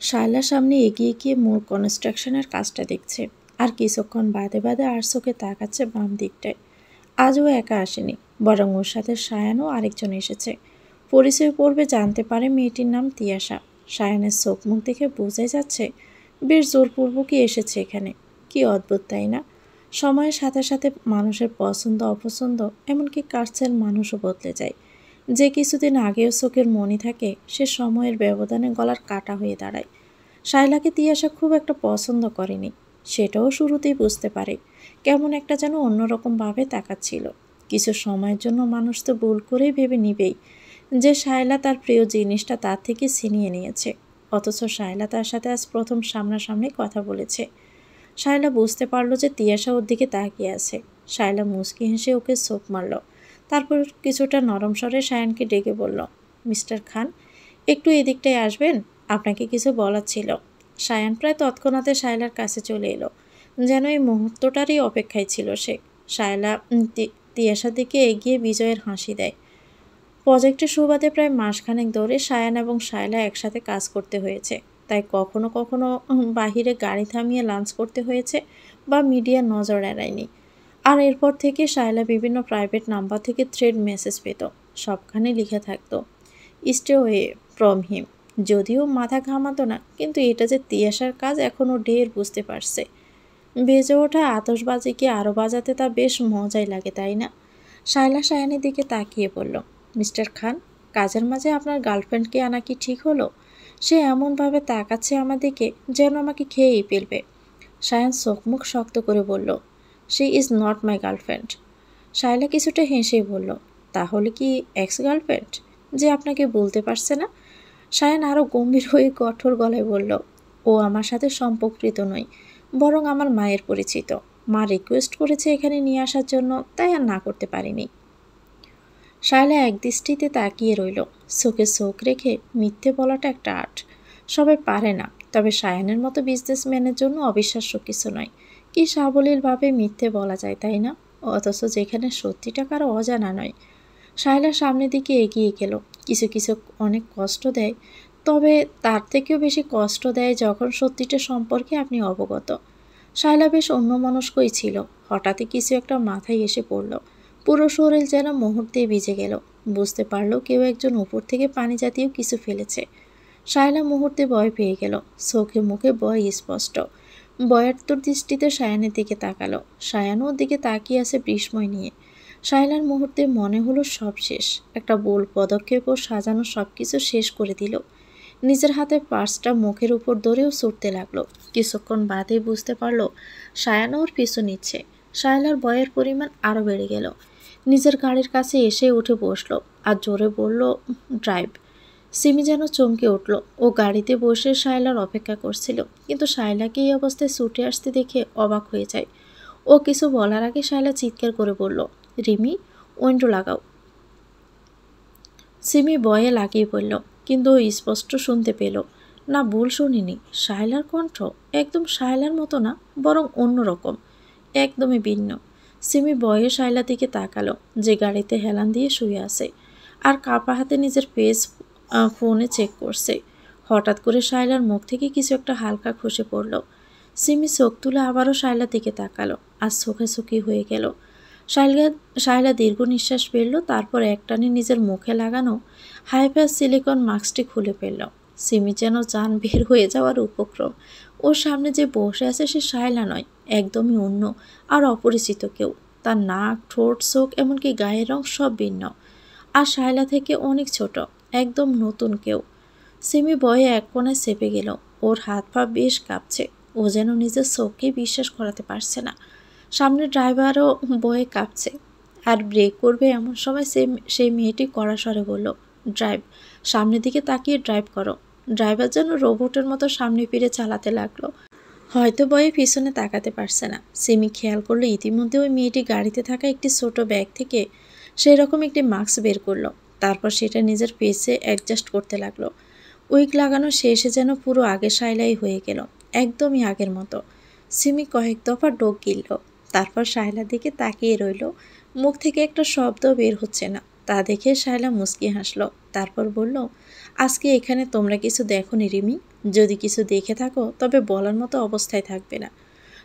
শায়লা সামনে এগিয়ে গিয়ে মূল কনস্ট্রাকশনের কাজটা দেখছে আর কিছুক্ষণ বাদে বাদে আর চোখে তাকাচ্ছে বাম দিকটায়। আজও একা আসেনি, বরং ওর সাথে সায়ানও আরেকজন এসেছে। পরিচয় পূর্বে জানতে পারে মেয়েটির নাম তিয়াশা। সায়ানের চোখ মুখ দেখে বোঝাই যাচ্ছে বেশ জোরপূর্বকই এসেছে এখানে। কি অদ্ভুত তাই না? সময়ের সাথে সাথে মানুষের পছন্দ অপছন্দ এমনকি কাছের মানুষও বদলে যায়। যে কিছুদিন আগেও চোখের মনি থাকে সে সময়ের ব্যবধানে গলার কাটা হয়ে দাঁড়ায়। শায়লাকে তিয়াশা খুব একটা পছন্দ করেনি, সেটাও শুরুতেই বুঝতে পারে। কেমন একটা যেন অন্যরকমভাবে তাকাচ্ছিল। কিছু সময়ের জন্য মানুষ তো ভুল করেই ভেবে নিবেই যে শায়লা তার প্রিয় জিনিসটা তার থেকে ছিনিয়ে নিয়েছে। অথচ শায়লা তার সাথে আজ প্রথম সামনাসামনি কথা বলেছে। শায়লা বুঝতে পারল যে তিয়াশা ওর দিকে তাকিয়ে আছে। শায়লা মুচকি হেসে ওকে চোখ মারল। তারপর কিছুটা নরম স্বরে সায়ানকে ডেকে বলল, মিস্টার খান, একটু এদিকটায় আসবেন, আপনাকে কিছু বলার ছিল। সায়ান প্রায় তৎক্ষণাতে শায়লার কাছে চলে এলো, যেন এই মুহূর্তটারই অপেক্ষায় ছিল সে। শায়লা তিয়াশার দিকে এগিয়ে বিজয়ের হাসি দেয়। প্রজেক্টের সুবাদে প্রায় মাসখানেক ধরে সায়ান এবং শায়লা একসাথে কাজ করতে হয়েছে। তাই কখনো কখনো বাহিরে গাড়ি থামিয়ে লাঞ্চ করতে হয়েছে বা মিডিয়ার নজর এড়ায়নি। আর এরপর থেকে শায়লা বিভিন্ন প্রাইভেট নাম্বার থেকে থ্রেড মেসেজ পেত। সবখানে লিখে থাকতো, স্টে ওয়ে ফ্রম হিম। যদিও মাথা ঘামাতো না, কিন্তু এটা যে তিয়াশার কাজ এখনও ঢের বুঝতে পারছে। বেজে ওঠা আতশবাজিকে আরও বাজাতে তা বেশ মজাই লাগে, তাই না? শায়লা সায়ানের দিকে তাকিয়ে বলল, মিস্টার খান, কাজের মাঝে আপনার গার্লফ্রেন্ডকে আনা কি ঠিক হলো? সে এমনভাবে তাকাচ্ছে আমার দিকে যেন আমাকে খেয়েই ফেলবে। সায়ান চোখ মুখ শক্ত করে বলল, she is not my girlfriend. Shaila কিছুটা হেসেই বলল, তাহলে কি এক্স গার্লফ্রেন্ড যে আপনাকে বলতে পারছে না? সায়ান আরও গম্ভীর হয়ে কঠোর গলায় বলল, ও আমার সাথে সম্পর্কিত নয়, বরং আমার মায়ের পরিচিত। মা রিকোয়েস্ট করেছে এখানে নিয়ে আসার জন্য, তাই আর না করতে পারিনি। শায়লা একদৃষ্টিতে তাকিয়ে রইল। চোখে চোখ রেখে মিথ্যে বলাটা একটা আর্ট। সবাই পারে না, তবে সায়ানের মতো বিজনেসম্যানের জন্য অবিশ্বাস্য কিছু নয়। কি সাবলীলভাবে মিথ্যে বলা যায়, তাই না? অথচ যেখানে সত্যিটা কারো অজানা নয়। শায়লা সামনের দিকে এগিয়ে গেল। কিছু কিছু অনেক কষ্ট দেয়, তবে তার থেকেও বেশি কষ্ট দেয় যখন সত্যিটা সম্পর্কে আপনি অবগত। শায়লা বেশ অন্যমনস্কই ছিল। হঠাৎই কিছু একটা মাথায় এসে পড়ল। পুরো শরীর যেন মুহূর্তেই ভিজে গেল। বুঝতে পারল কেউ একজন উপর থেকে পানি জাতীয় কিছু ফেলেছে। শায়লা মুহূর্তে ভয় পেয়ে গেল। চোখে মুখে ভয় স্পষ্ট। ভয়ার্তুর দৃষ্টিতে সায়ানের দিকে তাকালো। সায়ানও ওর দিকে তাকিয়ে আছে বিস্ময় নিয়ে। শায়লার মুহূর্তে মনে হলো সব শেষ। একটা ভুল পদক্ষেপ ও সাজানো সবকিছু শেষ করে দিল। নিজের হাতে পার্সটা মুখের উপর ধরেও ছুটতে লাগলো। কিছুক্ষণ বাদেই বুঝতে পারলো সায়ান ওর পিছু নিচ্ছে। শায়লার ভয়ের পরিমাণ আরও বেড়ে গেল। নিজের গাড়ির কাছে এসে উঠে বসলো আর জোরে বলল, ড্রাইভ। সিমি যেন চমকে উঠল। ও গাড়িতে বসে শায়লার অপেক্ষা করছিল, কিন্তু শায়লাকে এই অবস্থায় ছুটে আসতে দেখে অবাক হয়ে যায়। ও কিছু বলার আগে শায়লা চিৎকার করে বলল, রিমি, উইন্ডো লাগাও। সিমি ভয়ে লাগিয়ে পড়ল, কিন্তু ও স্পষ্ট শুনতে পেল না, ভুল শুনিনি। শায়লার কণ্ঠ একদম শায়লার মতো না, বরং অন্যরকম, একদমই ভিন্ন। সিমি ভয়ে শায়লার দিকে তাকালো, যে গাড়িতে হেলান দিয়ে শুয়ে আছে আর কাপা হাতে নিজের ফোনে চেক করছে। হঠাৎ করে শায়লার মুখ থেকে কিছু একটা হালকা খসে পড়ল। সিমি চোখ তুলে আবারও শায়লার দিকে তাকালো আর চোখাচোখি হয়ে গেল। শায়লা দীর্ঘ নিঃশ্বাস ফেলল, তারপর একটানে নিজের মুখে লাগানো হাইফার সিলিকন মাস্কটি খুলে ফেলল। সিমি যেন জান বের হয়ে যাওয়ার উপক্রম। ওর সামনে যে বসে আছে সে শায়লা নয়, একদমই অন্য আর অপরিচিত কেউ। তার নাক, ঠোঁট, চোখ, এমনকি গায়ের রং সব ভিন্ন। আর শায়লা থেকে অনেক ছোট, একদম নতুন কেউ। সিমি ভয়ে এক কোণায় চেপে গেল। ওর হাত পা বেশ কাঁপছে। ও যেন নিজের চোখকে বিশ্বাস করাতে পারছে না। সামনে ড্রাইভারও ভয়ে কাঁপছে আর ব্রেক করবে এমন সময় সেই মেয়েটি কড়া স্বরে বলল, ড্রাইভ। সামনের দিকে তাকিয়ে ড্রাইভ করো। ড্রাইভার যেন রোবটের মতো সামনে ফিরে চালাতে লাগলো। হয়তো ভয়ে পিছনে তাকাতে পারছে না। সিমি খেয়াল করলো ইতিমধ্যে ওই মেয়েটি গাড়িতে থাকা একটি ছোট ব্যাগ থেকে সেই রকম একটি মাস্ক বের করলো। তারপর সেটা নিজের ফেসে অ্যাডজাস্ট করতে লাগলো। উইক লাগানো শেষে যেন পুরো আগের শায়লাই হয়ে গেল, একদমই আগের মতো। সিমি কয়েক দফা ডোক গিলল, তারপর শায়লার দিকে তাকিয়ে রইল। মুখ থেকে একটা শব্দ বের হচ্ছে না। তা দেখে শায়লা মুচকি হাসল। তারপর বলল, আজকে এখানে তোমরা কিছু দেখোনি রিমি? যদি কিছু দেখে থাকো তবে বলার মতো অবস্থায় থাকবে না।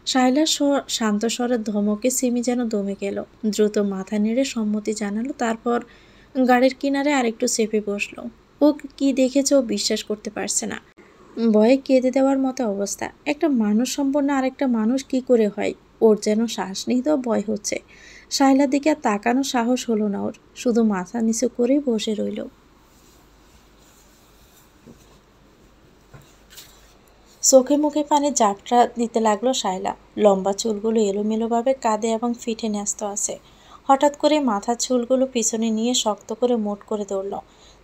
শাইলার শান্ত স্বরের ধমকে সিমি যেন দমে গেল। দ্রুত মাথা নেড়ে সম্মতি জানালো, তারপর গাড়ির কিনারে আরেকটু চেপে বসলো। ও কি দেখেছে ও বিশ্বাস করতে পারছে না। ভয়ে কেঁদে দেওয়ার মতো অবস্থা। একটা মানুষ সম্পন্ন আরেকটা মানুষ কি করে হয়? ওর যেন শ্বাস নিতেও ভয় হচ্ছে। শাইলার দিকে আর তাকানো সাহস হলো না ওর, শুধু মাথা নিচু করেই বসে রইল। চোখে মুখে পানি ঝাপটা দিতে লাগলো শায়লা। লম্বা চুলগুলো এলোমেলোভাবে কাঁধে এবং পিঠে ন্যস্ত আছে। হঠাৎ করে মাথার চুলগুলো পিছনে নিয়ে শক্ত করে মোট করে ধরল।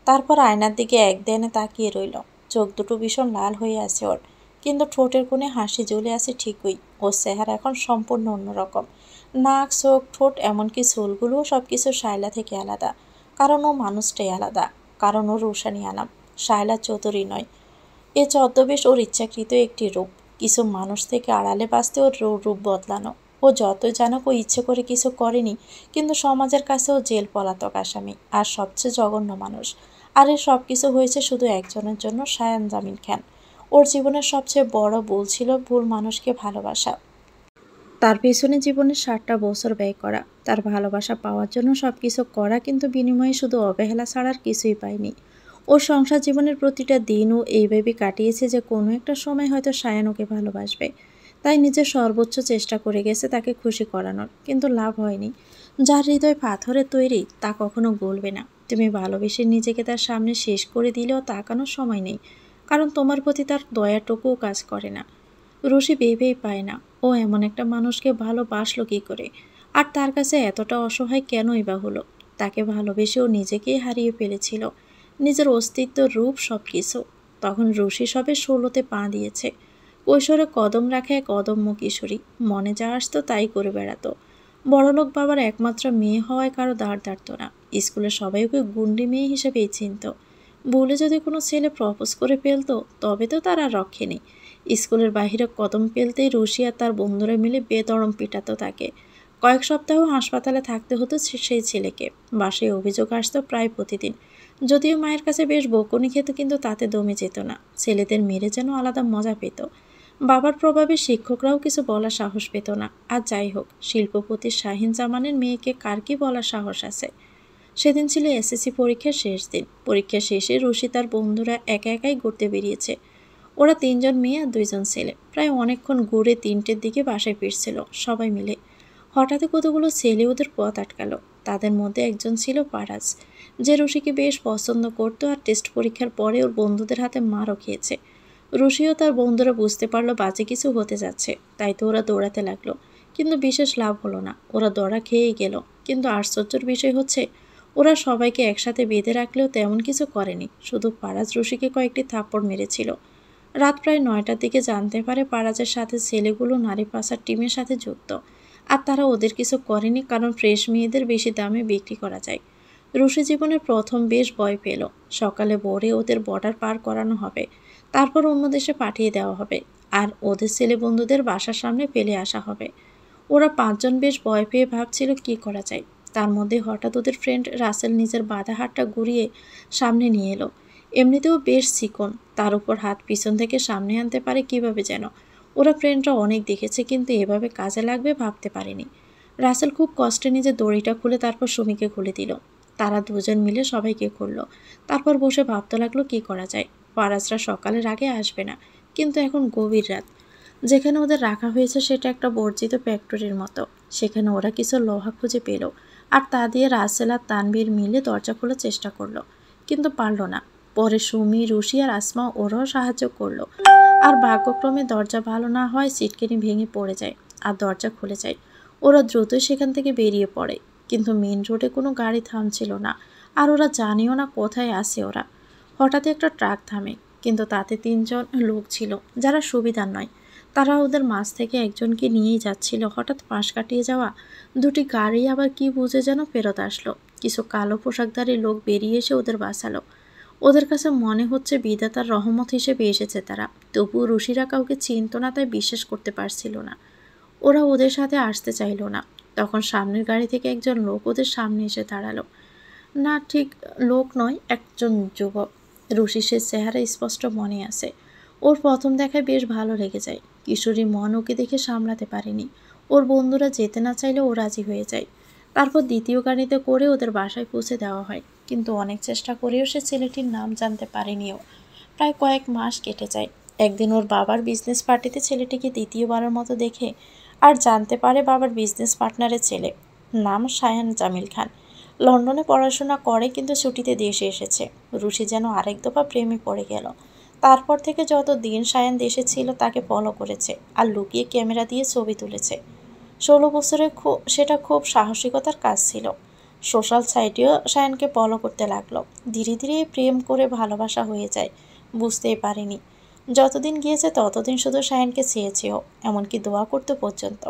তারপর আয়নার দিকে এক ধ্যানে তাকিয়ে রইল। চোখ দুটো ভীষণ লাল হয়ে আছে ওর, কিন্তু ঠোঁটের কোণে হাসি জ্বলে আছে ঠিকই। ওর চেহারা এখন সম্পূর্ণ অন্যরকম। নাক, চোখ, ঠোঁট, এমনকি চুলগুলোও সবকিছু শায়লা থেকে আলাদা। কারণ ও মানুষটাই আলাদা, কারণ ও রুশানি আনাম, শায়লা চৌধুরী নয়। এ ছদ্মবেশ ওর ইচ্ছাকৃত একটি রূপ। কিছু মানুষ থেকে আড়ালে বাঁচতে ওর রূপ বদলানো। ও যতই জানুক ও ইচ্ছে করে কিছু করেনি, কিন্তু সমাজের কাছে ও জেল পলাতক আসামি আর সবচেয়ে জঘন্য মানুষ। আর এর সব কিছু হয়েছে শুধু একজনের জন্য, শায়ান জামিন খান। ওর জীবনের সবচেয়ে বড় ভুল ছিল ভুল মানুষকে ভালোবাসা। তার পেছনে জীবনের 60টা বছর ব্যয় করা, তার ভালোবাসা পাওয়ার জন্য সব কিছু করা, কিন্তু বিনিময়ে শুধু অবহেলা ছাড়া আর কিছুই পায়নি। ওর সংসার জীবনের প্রতিটা দিনও এইভাবে কাটিয়েছে যে কোনো একটা সময় হয়তো শায়ান ওকে ভালোবাসবে। তাই নিজের সর্বোচ্চ চেষ্টা করে গেছে তাকে খুশি করানোর, কিন্তু লাভ হয়নি। যার হৃদয় পাথরের তৈরি তা কখনো গলবে না। তুমি ভালোবেসে নিজেকে তার সামনে শেষ করে দিলেও তাকানোর সময় নেই, কারণ তোমার প্রতি তার দয়াটুকুও কাজ করে না। রশি ভেবেই পায় না ও এমন একটা মানুষকে ভালোবাসলো কী করে, আর তার কাছে এতটা অসহায় কেনই বা হলো। তাকে ভালোবেসে ও নিজেকেই হারিয়ে ফেলেছিল, নিজের অস্তিত্ব, রূপ, সব কিছু। তখন রশি সবে 16তে পা দিয়েছে। কৈশোরে কদম রাখা এক অদম্য কিশোরী, মনে যা আসতো তাই করে বেড়াতো। বড়লোক বাবার একমাত্র মেয়ে হওয়ায় কারো দাঁড় দাঁড়ত না। স্কুলে সবাই ওকে গুন্ডি মেয়ে হিসেবেই চিনত। বলে যদি কোনো ছেলে প্রপোজ করে ফেলতো তবে তো তার আর রক্ষে নেই। স্কুলের বাহিরে কদম ফেলতেই রশি আর তার বন্ধুরা মিলে বেদরম পিটাতো তাকে। কয়েক সপ্তাহ হাসপাতালে থাকতে হতো সেই ছেলেকে। বাসায় অভিযোগ আসতো প্রায় প্রতিদিন। যদিও মায়ের কাছে বেশ বকুনি খেত, কিন্তু তাতে দমে যেত না। ছেলেদের মেরে যেন আলাদা মজা পেত। বাবার প্রভাবে শিক্ষকরাও কিছু বলার সাহস পেত না। আর যাই হোক, শিল্পপতি শাহিন জামানের মেয়েকে কার কি বলার সাহস আছে। সেদিন ছিল এসএসসি পরীক্ষার শেষ দিন। পরীক্ষা শেষে রশি তার বন্ধুরা একা একাই ঘুরতে বেরিয়েছে। ওরা 3জন মেয়ে আর 2জন ছেলে। প্রায় অনেকক্ষণ ঘুরে 3টের দিকে বাসায় ফিরছিল সবাই মিলে। হঠাৎ কতগুলো ছেলে ওদের পথ আটকালো। তাদের মধ্যে একজন ছিল পারাজ, যে রশিকে বেশ পছন্দ করতো আর টেস্ট পরীক্ষার পরে ওর বন্ধুদের হাতে মারও খেয়েছে। রশি ও তার বন্ধুরা বুঝতে পারলো বাজে কিছু হতে যাচ্ছে, তাই তো ওরা দৌড়াতে লাগলো। কিন্তু বিশেষ লাভ হলো না, ওরা দৌড়া খেয়েই গেল। কিন্তু আশ্চর্যের বিষয় হচ্ছে, ওরা সবাইকে একসাথে বেঁধে রাখলেও তেমন কিছু করেনি, শুধু পারাজ রশিকে কয়েকটি থাপ্পড় মেরেছিল। রাত প্রায় 9টার দিকে জানতে পারে পারাজের সাথে ছেলেগুলো নারী পাচার টিমের সাথে যুক্ত। আর তারা ওদের কিছু করেনি, কারণ ফ্রেশ মেয়েদের বেশি দামে বিক্রি করা যায়। রশি জীবনের প্রথম বেশ ভয় পেল। সকালে ভোরে ওদের বর্ডার পার করানো হবে, তারপর অন্য দেশে পাঠিয়ে দেওয়া হবে, আর ওদের ছেলে বন্ধুদের বাসার সামনে ফেলে আসা হবে। ওরা 5জন বেশ ভয় পেয়ে ভাবছিল কি করা যায়। তার মধ্যে হঠাৎ ওদের ফ্রেন্ড রাসেল নিজের বাঁধা হাতটা ঘুরিয়ে সামনে নিয়ে এলো। এমনিতেও বেশ চিকন, তার উপর হাত পিছন থেকে সামনে আনতে পারে কিভাবে যেন। ওরা ফ্রেন্ডরা অনেক দেখেছে, কিন্তু এভাবে কাজে লাগবে ভাবতে পারেনি। রাসেল খুব কষ্টে নিজের দড়িটা খুলে তারপর সুমিকে খুলে দিল। তারা 2জন মিলে সবাইকে খুললো। তারপর বসে ভাবতে লাগলো কি করা যায়। ফারাজরা সকালের আগে আসবে না, কিন্তু এখন গভীর রাত। যেখানে ওদের রাখা হয়েছে সেটা একটা বর্জিত ফ্যাক্টরির মতো। সেখানে ওরা কিছু লোহা খুঁজে পেল, আর তা দিয়ে রাসেল আর তানভীর মিলে দরজা খোলার চেষ্টা করলো, কিন্তু পারল না। পরে সুমি, রুশি আর আসমা ওরাও সাহায্য করলো। আর ভাগ্যক্রমে দরজা ভালো না হয় সিটকেনি ভেঙে পড়ে যায় আর দরজা খুলে যায়। ওরা দ্রুতই সেখান থেকে বেরিয়ে পড়ে, কিন্তু মেন রোডে কোনো গাড়ি থামছিল না, আর ওরা জানেও না কোথায় আছে ওরা। হঠাৎ একটা ট্রাক থামে, কিন্তু তাতে 3জন লোক ছিল যারা সুবিধার নয়। তারা ওদের মাঝ থেকে একজনকে নিয়েই যাচ্ছিল। হঠাৎ পাশ কাটিয়ে যাওয়া 2টি গাড়ি আবার কি বুঝে যেন ফেরত আসলো। কিছু কালো পোশাকধারী লোক বেরিয়ে এসে ওদের বাঁচালো। ওদের কাছে মনে হচ্ছে বিধাতার রহমত হিসেবে এসেছে তারা। তবুও রশিরা কাউকে চিনত না, তাই বিশ্বাস করতে পারছিল না। ওরা ওদের সাথে আসতে চাইল না। তখন সামনের গাড়ি থেকে একজন লোক ওদের সামনে এসে দাঁড়ালো। না, ঠিক লোক নয়, একজন যুবক। রুশিসের চেহারা স্পষ্ট মনে আছে। ওর প্রথম দেখায় বেশ ভালো লেগে যায়। কিশোরী মন ওকে দেখে সামলাতে পারেনি। ওর বন্ধুরা যেতে না চাইলে ও রাজি হয়ে যায়। তারপর দ্বিতীয় গাড়িতে করে ওদের বাসায় পৌঁছে দেওয়া হয়, কিন্তু অনেক চেষ্টা করেও সে ছেলেটির নাম জানতে পারেনিও। প্রায় কয়েক মাস কেটে যায়। একদিন ওর বাবার বিজনেস পার্টিতে ছেলেটিকে দ্বিতীয়বারের মতো দেখে আর জানতে পারে বাবার বিজনেস পার্টনারের ছেলে। নাম শায়ান জামিল খান। লন্ডনে পড়াশোনা করে, কিন্তু ছুটিতে দেশে এসেছে। রুশি যেন আরেক দফা প্রেমে পড়ে গেল। তারপর থেকে যত দিন শায়ান দেশে ছিল তাকে ফলো করেছে আর লুকিয়ে ক্যামেরা দিয়ে ছবি তুলেছে। 16 বছরে সেটা খুব সাহসিকতার কাজ ছিল। সোশ্যাল সাইটেও শায়ানকে ফলো করতে লাগলো। ধীরে ধীরে প্রেম করে ভালোবাসা হয়ে যায়, বুঝতেই পারেনি। যতদিন গিয়েছে ততদিন শুধু শায়ানকে চেয়েছেও, এমনকি দোয়া করতে পর্যন্ত।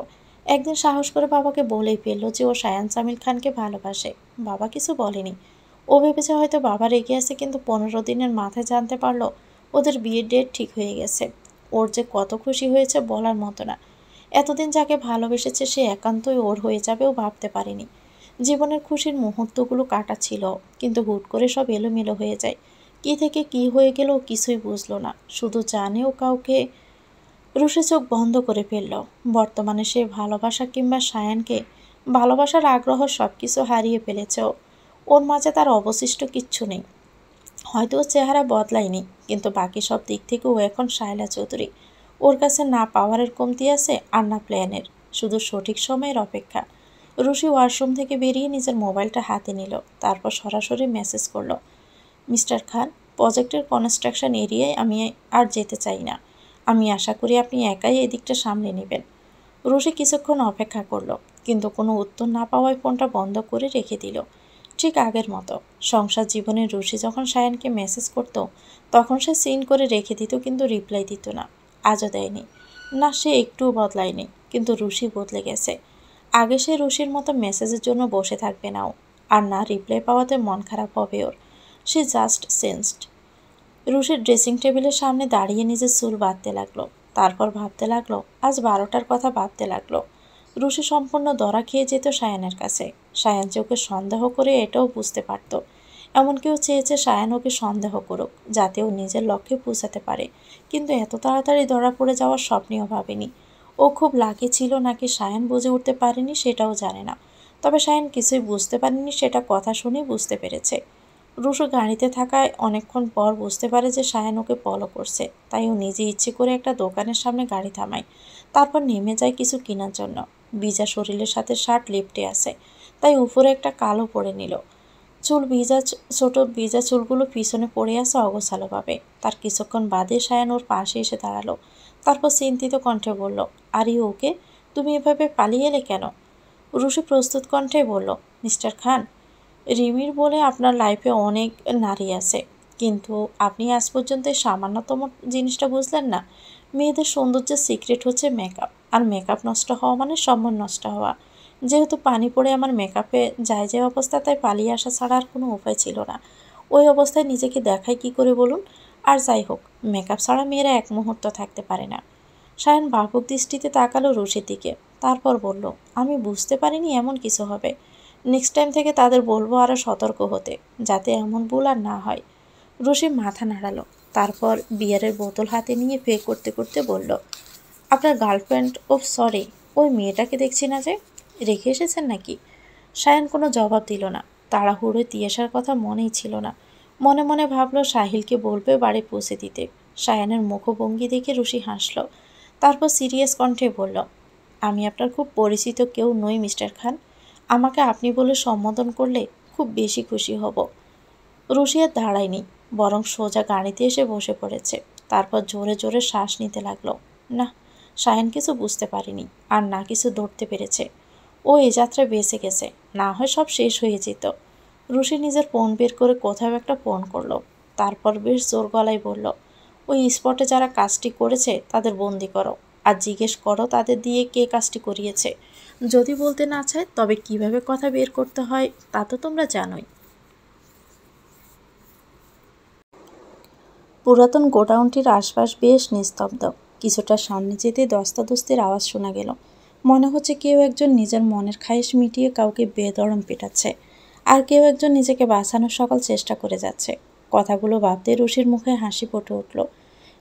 একদিন সাহস করে বাবাকে বলেই ফেললো যে ও শায়ান জামিল খানকে ভালোবাসে। বাবা কিছু বলেনি। ও ভেবেছে হয়তো বাবা রেগে আছে, কিন্তু 15 দিনের মাথায় জানতে পারলো ওদের বিয়ের ডেট ঠিক হয়ে গেছে। ওর যে কত খুশি হয়েছে বলার মতো না। এতদিন যাকে ভালোবেসেছে সে একান্তই ওর হয়ে যাবে ও ভাবতে পারেনি। জীবনের খুশির মুহূর্তগুলো কাটাচ্ছিল, কিন্তু হুট করে সব এলোমেলো হয়ে যায়। কি থেকে কি হয়ে গেল কিছুই বুঝলো না, শুধু জানে ও কাউকে। রুশি চোখ বন্ধ করে ফেলল। বর্তমানে সে ভালোবাসা কিংবা শায়ানকে ভালোবাসার আগ্রহ সব কিছু হারিয়ে ফেলেছে। ওর মাঝে তার অবশিষ্ট কিচ্ছু নেই। হয়তো ওর চেহারা বদলায়নি, কিন্তু বাকি সব দিক থেকে ও এখন শায়লা চৌধুরী। ওর কাছে না পাওয়ারের কমতি আছে আর না প্ল্যানের, শুধু সঠিক সময়ের অপেক্ষা। রুশি ওয়াশরুম থেকে বেরিয়ে নিজের মোবাইলটা হাতে নিল। তারপর সরাসরি মেসেজ করলো, মিস্টার খান, প্রজেক্টের কনস্ট্রাকশন এরিয়ায় আমি আর যেতে চাই না। আমি আশা করি আপনি একাই এই দিকটা সামলে নেবেন। রুশি কিছুক্ষণ অপেক্ষা করলো, কিন্তু কোনো উত্তর না পাওয়ায় ফোনটা বন্ধ করে রেখে দিল। ঠিক আগের মতো সংসার জীবনের রুশি যখন শায়ানকে মেসেজ করত তখন সে সিন করে রেখে দিত, কিন্তু রিপ্লাই দিত না। আজও দেয়নি। না, সে একটুও বদলায়নি, কিন্তু রুশি বদলে গেছে। আগে সে রুশির মতো মেসেজের জন্য বসে থাকবে নাও, আর না রিপ্লাই পাওয়াতে মন খারাপ হবে ওর। সে জাস্ট সেন্সড। রুশির ড্রেসিং টেবিলের সামনে দাঁড়িয়ে নিজের চুল বাঁধতে লাগলো। তারপর ভাবতে লাগলো আজ 12টার কথা ভাবতে লাগলো। রুশি সম্পূর্ণ ধরা খেয়ে যেত শায়ানের কাছে। শায়ান যে ওকে সন্দেহ করে এটাও বুঝতে পারত। এমন কেউ চেয়েছে শায়ান ওকে সন্দেহ করুক, যাতে ও নিজের লক্ষ্যে পৌঁছাতে পারে। কিন্তু এত তাড়াতাড়ি ধরা পড়ে যাওয়ার স্বপ্নেও ভাবেনি। ও খুব লাকি ছিল নাকি শায়ান বুঝে উঠতে পারেনি সেটাও জানে না। তবে শায়ান কিছুই বুঝতে পারেনি, সেটা কথা শুনে বুঝতে পেরেছে। রুশো গাড়িতে থাকায় অনেকক্ষণ পর বুঝতে পারে যে শায়ান ওকে ফলো করছে। তাই ও নিজে ইচ্ছে করে একটা দোকানের সামনে গাড়ি থামায়। তারপর নেমে যায় কিছু কেনার জন্য। ভিজা শরীরের সাথে শার্ট লেপ্টে আছে, তাই উপরে একটা কালো পরে নিল। চুল ভিজা, ছোট ভিজা চুলগুলো পিছনে পড়ে আছে অগোছালোভাবে। তার কিছুক্ষণ বাদে শায়ান ওর পাশে এসে দাঁড়ালো। তারপর চিন্তিত কণ্ঠে বলল, আর ইউ ওকে? তুমি এভাবে পালিয়ে এলে কেন? রুশি প্রস্তুত কণ্ঠে বলল, মিস্টার খান, রিমির বলে আপনার লাইফে অনেক নারী আছে, কিন্তু আপনি আজ পর্যন্ত এই সামান্যতম জিনিসটা বুঝলেন না। মেয়েদের সৌন্দর্যের সিক্রেট হচ্ছে মেকআপ, আর মেকআপ নষ্ট হওয়া মানে সম্মান নষ্ট হওয়া। যেহেতু পানি পড়ে আমার মেকআপে যায় যে অবস্থা, তাই পালিয়ে আসা ছাড়া আর কোনো উপায় ছিল না। ওই অবস্থায় নিজেকে দেখাই কি করে বলুন? আর যাই হোক, মেকআপ ছাড়া মেয়েরা এক মুহূর্ত থাকতে পারে না। শায়ান ভাবুক দৃষ্টিতে তাকালো রুশির দিকে। তারপর বলল, আমি বুঝতে পারিনি এমন কিছু হবে। নেক্সট টাইম থেকে তাদের বলবো আরও সতর্ক হতে, যাতে এমন ভুল আর না হয়। রুশি মাথা নাড়ালো। তারপর বিয়ারের বোতল হাতে নিয়ে পে করতে করতে বলল, আপনার গার্লফ্রেন্ড? ও সরি, ওই মেয়েটাকে দেখছি না যে, রেখে এসেছেন নাকি? শায়ান কোনো জবাব দিল না। তাড়াহুড়োয় তিয়াসার কথা মনেই ছিল না। মনে মনে ভাবলো সাহিলকে বলবে বাড়ি পৌঁছে দিতে। শায়ানের মুখভঙ্গি দেখে রুশি হাসল। তারপর সিরিয়াস কণ্ঠে বলল, আমি আপনার খুব পরিচিত কেউ নই মিস্টার খান। আমাকে আপনি বলে সম্বোধন করলে খুব বেশি খুশি হব। রুশি আর দাঁড়ায়নি, বরং সোজা গাড়িতে এসে বসে পড়েছে। তারপর জোরে জোরে শ্বাস নিতে লাগলো। না, শায়ান কিছু বুঝতে পারেনি, আর না কিছু ধরতে পেরেছে। ও এ যাত্রায় বেঁচে গেছে, না হয় সব শেষ হয়ে যেত। রুশি নিজের ফোন বের করে কোথাও একটা ফোন করলো। তারপর বেশ জোর গলায় বলল, ওই স্পটে যারা কাজটি করেছে তাদের বন্দি করো, আর জিজ্ঞেস করো তাদের দিয়ে কে কাজটি করিয়েছে। যদি বলতে না চায় তবে কিভাবে কথা বের করতে হয় তা তো তোমরা জানোই। পুরাতন গোডাউনটির আশপাশ বেশ নিস্তব্ধ। কিছুটা সামনে যেতে দস্তাদস্তির আওয়াজ শোনা গেল। মনে হচ্ছে কেউ একজন নিজের মনের খায়েশ মিটিয়ে কাউকে বেদরম পেটাচ্ছে, আর কেউ একজন নিজেকে বাঁচানোর সকল চেষ্টা করে যাচ্ছে। কথাগুলো ভাবতে রুশির মুখে হাসি ফুটে উঠল।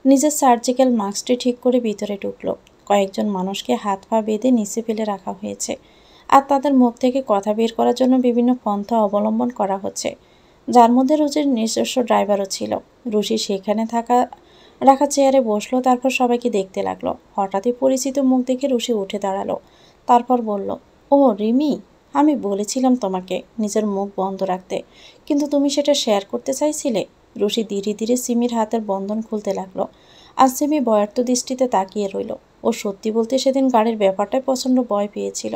নিজের সার্জিক্যাল মাস্কটি ঠিক করে ভিতরে ঢুকল। কয়েকজন মানুষকে হাত পা বেঁধে নিচে ফেলে রাখা হয়েছে, আর তাদের মুখ থেকে কথা বের করার জন্য বিভিন্ন পন্থা অবলম্বন করা হচ্ছে, যার মধ্যে রুচির নিজস্ব ড্রাইভারও ছিল। রুশি সেখানে রাখা চেয়ারে বসলো, তারপর সবাইকে দেখতে লাগলো। হঠাৎই পরিচিত মুখ দেখে রুশি উঠে দাঁড়ালো। তারপর বলল, ও রিমি, আমি বলেছিলাম তোমাকে নিজের মুখ বন্ধ রাখতে, কিন্তু তুমি সেটা শেয়ার করতে চাইছিলে। রুশি ধীরে ধীরে সিমির হাতের বন্ধন খুলতে লাগলো, আর সিমি ভয়ার্ত দৃষ্টিতে তাকিয়ে রইল। ও সত্যি বলতে সেদিন গাড়ির ব্যাপারটায় প্রচণ্ড ভয় পেয়েছিল।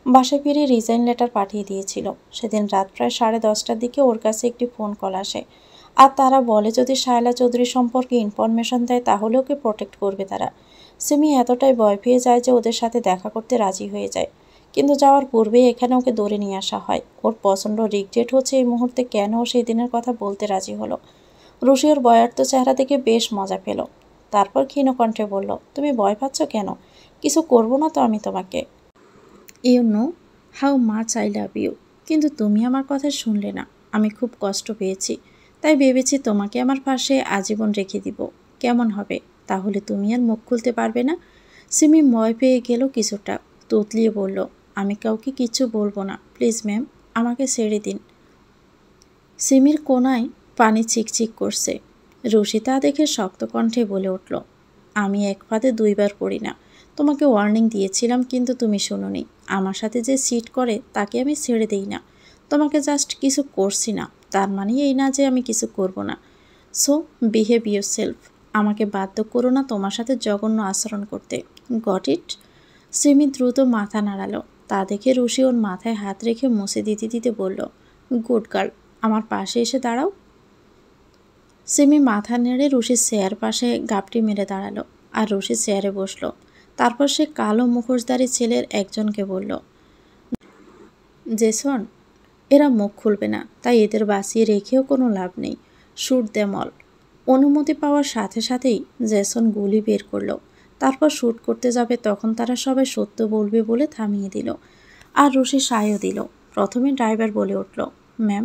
বাসায় ফিরে রিজাইন লেটার পাঠিয়ে দিয়েছিল। সেদিন রাত প্রায় 10:30টার দিকে ওর কাছে একটি ফোন কল আসে, আর তারা বলে যদি শায়লা চৌধুরী সম্পর্কে ইনফরমেশন দেয় তাহলে ওকে প্রোটেক্ট করবে তারা। সিমি এতটাই ভয় পেয়ে যায় যে ওদের সাথে দেখা করতে রাজি হয়ে যায়, কিন্তু যাওয়ার পূর্বেই এখানে ওকে ধরে নিয়ে আসা হয়। ওর প্রচণ্ড রিগ্রেট হচ্ছে এই মুহূর্তে কেন ও সেই দিনের কথা বলতে রাজি হলো। রুশি ওর ভয়ার্ত চেহারা দেখে বেশ মজা পেল। তারপর ক্ষীণ কণ্ঠে বলল, তুমি ভয় পাচ্ছ কেন? কিছু করবো না তো আমি তোমাকে। You know how much I love you, কিন্তু তুমি আমার কথা শুনলে না। আমি খুব কষ্ট পেয়েছি, তাই ভেবেছি তোমাকে আমার পাশে আজীবন রেখে দিব। কেমন হবে? তাহলে তুমি আর মুখ খুলতে পারবে না। সিমি ভয় পেয়ে গেল কিছুটা, তোতলিয়ে বলল, আমি কাউকে কিচ্ছু বলবো না, প্লিজ ম্যাম, আমাকে ছেড়ে দিন। সিমির কোনায় পানি চিকচিক করছে। রুশি তা দেখে শক্ত কণ্ঠে বলে উঠল, আমি এক ফাঁদে দুইবার পড়ি না। তোমাকে ওয়ার্নিং দিয়েছিলাম, কিন্তু তুমি শোনোনি। আমার সাথে যে সিট করে তাকে আমি ছেড়ে দিই না। তোমাকে জাস্ট কিছু করছি না, তার মানে এই না যে আমি কিছু করব না। So behave your self. আমাকে বাধ্য করো না তোমার সাথে জঘন্য আচরণ করতে। Got it? সিমি দ্রুত মাথা নাড়ালো। তা দেখে রুশি ওর মাথায় হাত রেখে মুছে দিতে দিতে বলল, গুড গার্ল, আমার পাশে এসে দাঁড়াও। সিমি মাথা নেড়ে রুশির চেয়ার পাশে গাপটি মেরে দাঁড়ালো, আর রুশি চেয়ারে বসলো। তারপর সে কালো মুখোশধারী ছেলের একজনকে বলল, জেসন, এরা মুখ খুলবে না, তাই এদের বাঁচিয়ে রেখেও কোনো লাভ নেই। Shoot them all. অনুমতি পাওয়ার সাথে সাথেই জেসন গুলি বের করলো। তারপর শ্যুট করতে যাবে তখন তারা সবাই সত্য বলবে বলে থামিয়ে দিল, আর রুশি সায়ও দিল। প্রথমে ড্রাইভার বলে উঠল, ম্যাম,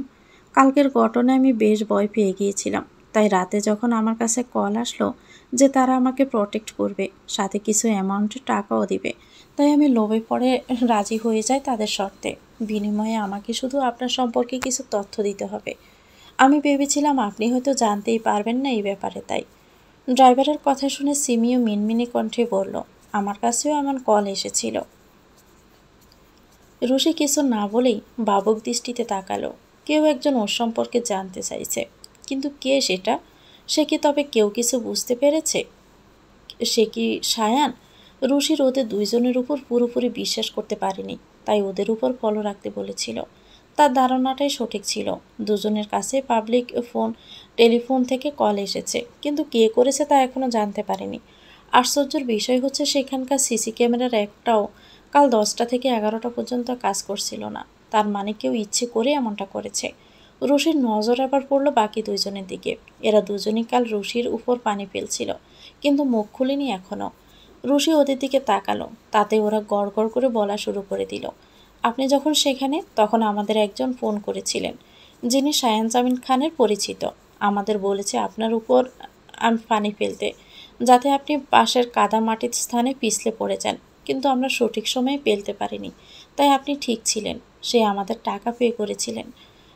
কালকের ঘটনায় আমি বেশ ভয় পেয়ে গিয়েছিলাম, তাই রাতে যখন আমার কাছে কল আসলো যে তারা আমাকে প্রোটেক্ট করবে, সাথে কিছু অ্যামাউন্টের টাকাও দিবে, তাই আমি লোভে পড়ে রাজি হয়ে যাই তাদের শর্তে। বিনিময়ে আমাকে শুধু আপনার সম্পর্কে কিছু তথ্য দিতে হবে। আমি ভেবেছিলাম আপনি হয়তো জানতেই পারবেন না এই ব্যাপারে, তাই। ড্রাইভারের কথা শুনে সিমিও মিনমিনি কণ্ঠে বলল, আমার কাছেও এমন কল এসেছিল। রুশি কিছু না বলেই বাবুক দৃষ্টিতে তাকালো। কেউ একজন ওর সম্পর্কে জানতে চাইছে, কিন্তু কে সেটা? সে কি তবে কেউ কিছু বুঝতে পেরেছে? সে কি শায়ান? রুশির ওদের দুইজনের উপর পুরোপুরি বিশ্বাস করতে পারেনি, তাই ওদের উপর ফলো রাখতে বলেছিল। তার ধারণাটাই সঠিক ছিল। দুজনের কাছে পাবলিক টেলিফোন থেকে কল এসেছে, কিন্তু কে করেছে তা এখনও জানতে পারেনি। আশ্চর্যের বিষয় হচ্ছে সেখানকার সিসি ক্যামেরার একটাও কাল 10টা থেকে 11টা পর্যন্ত কাজ করছিল না। তার মানে কেউ ইচ্ছে করে এমনটা করেছে। রুশির নজর আবার পড়লো বাকি দুইজনের দিকে। এরা দুজনই কাল রুশির উপর পানি ফেলছিল, কিন্তু মুখ খুলেনি এখনও। রুশি ওদের দিকে তাকালো, তাতে ওরা গড় গড় করে বলা শুরু করে দিল, আপনি যখন সেখানে তখন আমাদের একজন ফোন করেছিলেন, যিনি শায়ান জামিন খানের পরিচিত। আমাদের বলেছে আপনার উপর পানি ফেলতে, যাতে আপনি পাশের কাদা মাটির স্থানে পিছলে পড়ে যান, কিন্তু আমরা সঠিক সময়ে ফেলতে পারিনি, তাই আপনি ঠিক ছিলেন। সে আমাদের টাকা পে করেছিলেন।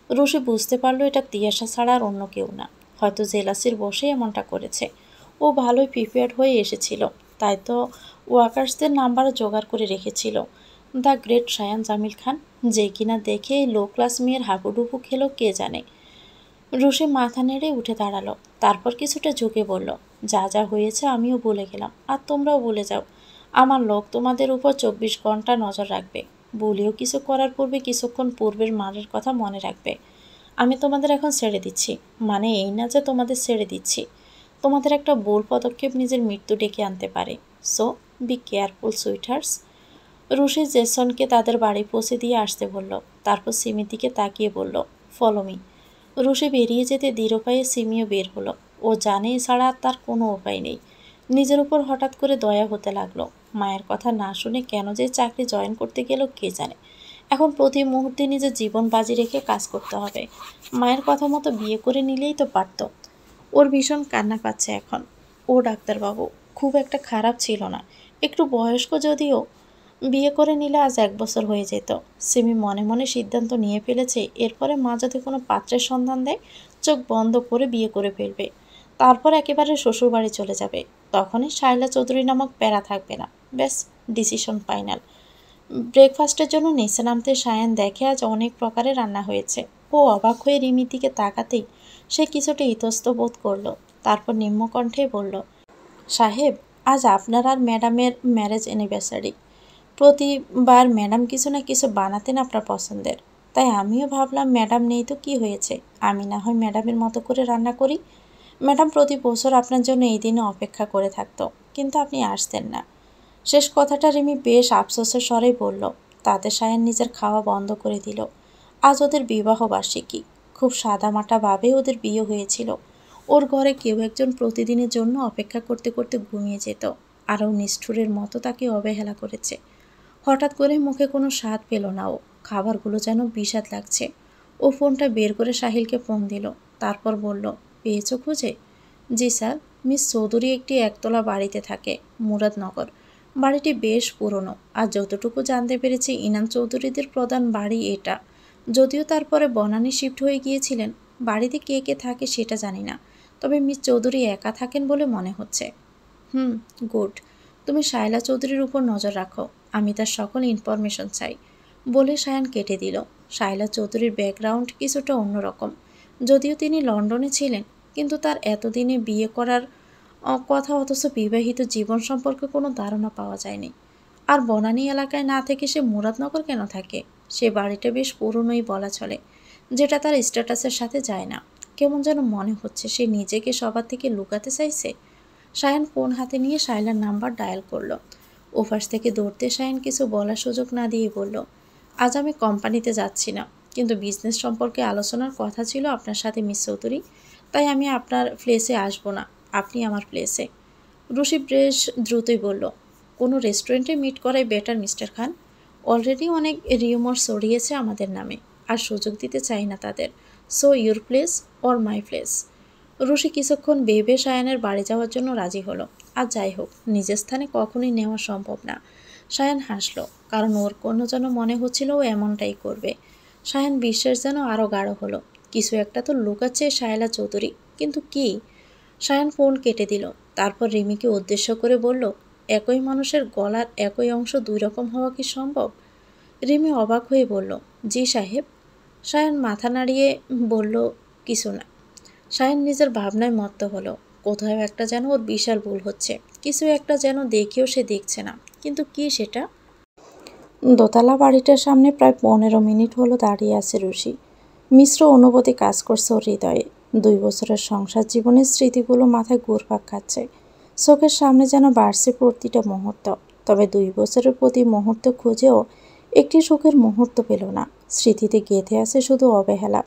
রুশি বুঝতে পারলো এটা তিয়াশা ছাড়া আর অন্য কেউ না, হয়তো জেলাসির বসে এমনটা করেছে। ও ভালোই প্রিপেয়ার্ড হয়ে এসেছিল, তাই তো ওয়ার্কার্সদের নাম্বারও জোগাড় করে রেখেছিল। দ্য গ্রেট শায়ান জামিল খান, যে কিনা দেখে এই লো ক্লাস মেয়ের হাবুডুবু খেলো কে জানে। রুশি মাথা নেড়ে উঠে দাঁড়ালো, তারপর কিছুটা ঝুঁকে বলল, যা যা হয়েছে আমিও ভুলে গেলাম, আর তোমরাও ভুলে যাও। আমার লোক তোমাদের উপর 24 ঘন্টা নজর রাখবে। বলিও কিছু করার পূর্বে কিছুক্ষণ পূর্বের মারের কথা মনে রাখবে। আমি তোমাদের এখন ছেড়ে দিচ্ছি, মানে এই না যে তোমাদের ছেড়ে দিচ্ছি। তোমাদের একটা ভুল পদক্ষেপ নিজের মৃত্যু ডেকে আনতে পারে। So be careful sweeters. Rushi জেসনকে তাদের বাড়ি পৌঁছে দিয়ে আসতে বলল, তারপর সিমির দিকে তাকিয়ে বলল, ফলো মি। রুশি বেরিয়ে যেতে দৃঢ় পায়ে সিমিও বের হলো। ও জানে এছাড়া তার কোনো উপায় নেই। নিজের উপর হঠাৎ করে দয়া হতে লাগলো। মায়ের কথা না শুনে কেন যে চাকরি জয়েন করতে গেল কে জানে। এখন প্রতি মুহূর্তে নিজের জীবন বাজি রেখে কাজ করতে হবে। মায়ের কথা মতো বিয়ে করে নিলেই তো পারত। ওর ভীষণ কান্না পাচ্ছে এখন। ও ডাক্তারবাবু খুব একটা খারাপ ছিল না, একটু বয়স্ক যদিও। বিয়ে করে নিলে আজ 1 বছর হয়ে যেত। সিমি মনে মনে সিদ্ধান্ত নিয়ে ফেলেছে এরপরে মা যদি কোনো পাত্রের সন্ধান দেয় চোখ বন্ধ করে বিয়ে করে ফেলবে, তারপর একেবারে শ্বশুরবাড়ি চলে যাবে। তখনই শায়লা চৌধুরী নামক প্যারা থাকবে না। ব্যাস, ডিসিশন ফাইনাল। ব্রেকফাস্টের জন্য নিচে নামতে সায়ান দেখে আজ অনেক প্রকারের রান্না হয়েছে। ও অবাক হয়ে রিমির দিকে তাকাতেই সে কিছুটা ইতস্ত বোধ করল। তারপর নিম্ন কণ্ঠে বলল, সাহেব, আজ আপনার আর ম্যাডামের ম্যারেজ অ্যানিভার্সারি। প্রতিবার ম্যাডাম কিছু না কিছু বানাতেন আপনার পছন্দের, তাই আমিও ভাবলাম ম্যাডাম নেই তো কি হয়েছে, আমি না হয় ম্যাডামের মতো করে রান্না করি। ম্যাডাম প্রতি বছর আপনার জন্য এই দিনে অপেক্ষা করে থাকতো, কিন্তু আপনি আসতেন না। শেষ কথাটা রিমি বেশ আফসোসের স্বরেই বলল। তাতে সায়ান নিজের খাওয়া বন্ধ করে দিল। আজ ওদের বিবাহ বার্ষিকী। খুব সাদামাটাভাবে ওদের বিয়ে হয়েছিল। ওর ঘরে কেউ একজন প্রতিদিনের জন্য অপেক্ষা করতে করতে ঘুমিয়ে যেত, আরও নিষ্ঠুরের মতো তাকে অবহেলা করেছে। হঠাৎ করে মুখে কোনো স্বাদ পেল না ও, খাবারগুলো যেন বিষাদ লাগছে। ও ফোনটা বের করে সাহিলকে ফোন দিল। তারপর বলল, পেয়েছো খুঁজে? জি স্যার, মিস চৌধুরী একটি একতলা বাড়িতে থাকে, মুরাদনগর। বাড়িটি বেশ পুরনো, আর যতটুকু জানতে পেরেছি ইনাম চৌধুরীদের প্রধান বাড়ি এটা। যদিও তারপরে বনানী শিফট হয়ে গিয়েছিলেন। বাড়িতে কে কে থাকে সেটা জানি না, তবে মিস চৌধুরী একা থাকেন বলে মনে হচ্ছে। হুম, গুড। তুমি শায়লা চৌধুরীর উপর নজর রাখো, আমি তার সকল ইনফরমেশন চাই। বলে সায়ান কেটে দিল। শায়লা চৌধুরীর ব্যাকগ্রাউন্ড কিছুটা অন্যরকম। যদিও তিনি লন্ডনে ছিলেন, কিন্তু তার এতদিনে বিয়ে করার কথা, অথচ বিবাহিত জীবন সম্পর্কে কোনো ধারণা পাওয়া যায়নি। আর বনানী এলাকায় না থেকে সে মুরাদনগর কেন থাকে? সে বাড়িটা বেশ পুরনোই বলা চলে, যেটা তার স্ট্যাটাসের সাথে যায় না। কেমন যেন মনে হচ্ছে সে নিজেকে সবার থেকে লুকাতে চাইছে। সায়ান ফোন হাতে নিয়ে শায়লার নাম্বার ডায়াল করলো। ওপাশ থেকে দৌড়তে সায়ান কিছু বলার সুযোগ না দিয়ে বলল, আজ আমি কোম্পানিতে যাচ্ছি না, কিন্তু বিজনেস সম্পর্কে আলোচনার কথা ছিল আপনার সাথে মিস চৌধুরী, তাই আমি আপনার প্লেসে আসবো না, আপনি আমার প্লেসে। রুশি বেশ দ্রুতই বলল, কোনো রেস্টুরেন্টে মিট করাই বেটার মিস্টার খান। অলরেডি অনেক রিউমার ছড়িয়েছে আমাদের নামে, আর সুযোগ দিতে চাই না তাদের। So your place or my place. Rushi কিছুক্ষণ ভেবে সায়ানের বাড়ি যাওয়ার জন্য রাজি হলো। আর যাই হোক, নিজের স্থানে কখনোই নেওয়া সম্ভব না। সায়ান হাসল, কারণ ওর কোনো যেন মনে হচ্ছিল ও এমনটাই করবে। সায়ান বিশ্বাস যেন আরও গাঢ় হলো। কিছু একটা তো লুকাচ্ছে শায়লা চৌধুরী, কিন্তু কি? সায়ান ফোন কেটে দিল। তারপর রিমিকে উদ্দেশ্য করে বলল, একই মানুষের গলার একই অংশ দুই রকম হওয়া কি সম্ভব? রিমি অবাক হয়ে বলল, জি সাহেব। সায়ান মাথা নাড়িয়ে বলল, কিছু না। সায়ান নিজের ভাবনায় মত্ত হলো। কোথাও একটা যেন ওর বিশাল ভুল হচ্ছে, কিছু একটা যেন দেখেও সে দেখছে না, কিন্তু কি সেটা? দোতলা বাড়িটার সামনে প্রায় 15 মিনিট হলো দাঁড়িয়ে আছে রুশি। মিশ্র অনুভূতি কাজ করছে ওর হৃদয়ে। 2 বছরের সংসার জীবনের স্মৃতিগুলো মাথায় ঘুরপাক খাচ্ছে। চোখের সামনে যেন বাড়ছে প্রতিটা মুহূর্ত। তবে 2 বছরের প্রতি মুহূর্ত খুঁজেও একটি সুখের মুহূর্ত পেল না। স্মৃতিতে গেঁথে আছে শুধু অবহেলা।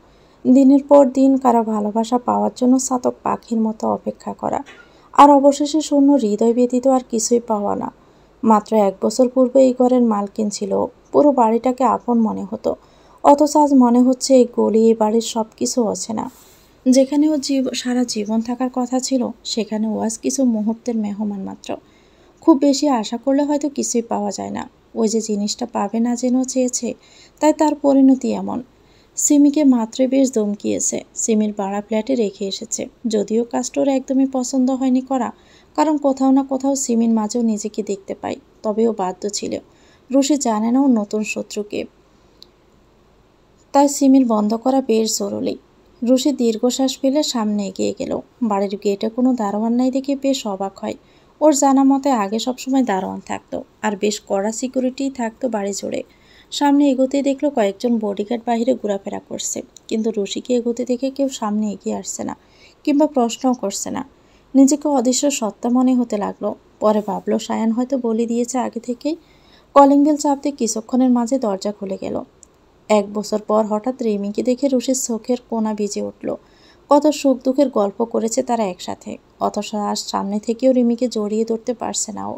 দিনের পর দিন কারো ভালোবাসা পাওয়ার জন্য চাতক পাখির মতো অপেক্ষা করা, আর অবশেষে শূন্য হৃদয় ব্যতীত আর কিছুই পাওয়া না। মাত্র 1 বছর পূর্বে এই ঘরের মালকিন ছিল। পুরো বাড়িটাকে আপন মনে হতো, অথচ আজ মনে হচ্ছে এই গলি, এই বাড়ির সব কিছু অচেনা। যেখানে ও সারা জীবন থাকার কথা ছিল, সেখানে ও আজ কিছু মুহূর্তের মেহমান মাত্র। খুব বেশি আশা করলে হয়তো কিছুই পাওয়া যায় না। ওই যে জিনিসটা পাবে না জেনেও চেয়েছে, তাই তার পরিণতি এমন। সিমিকে মাত্রই বেশ ধমকিয়েছে। সিমির ভাড়া ফ্ল্যাটে রেখে এসেছে, যদিও কাজটা ওর একদমই পছন্দ হয়নি করা, কারণ কোথাও না কোথাও সিমির মাঝেও নিজেকে দেখতে পাই। তবেও বাধ্য ছিল। রুশি জানে না ওর নতুন শত্রুকে, তাই সিমির বন্ধ করা বেশ জরুরি। রুশি দীর্ঘশ্বাস ফেলে সামনে এগিয়ে গেল। বাড়ির গেটে কোনো দারোয়ান নাই দেখে বেশ অবাক হয়। ওর জানা মতে আগে সবসময় দারোয়ান থাকতো, আর বেশ কড়া সিকিউরিটিই থাকতো বাড়ি জুড়ে। সামনে এগোতেই দেখলো কয়েকজন বডিগার্ড বাইরে ঘোরাফেরা করছে, কিন্তু রুশিকে এগোতে দেখে কেউ সামনে এগিয়ে আসছে না, কিংবা প্রশ্নও করছে না। নিজেকে অদৃশ্য সত্তা মনে হতে লাগলো। পরে ভাবলো সায়ান হয়তো বলে দিয়েছে আগে থেকেই। কলিং বেল চাপতে কিছুক্ষণের মাঝে দরজা খুলে গেল। 1 বছর পর হঠাৎ রিমিকে দেখে রুশির চোখের কোণা ভিজে উঠল। কত সুখ দুঃখের গল্প করেছে তারা একসাথে, অথচ আজ সামনে থেকেও রিমিকে জড়িয়ে ধরতে পারছে না ও।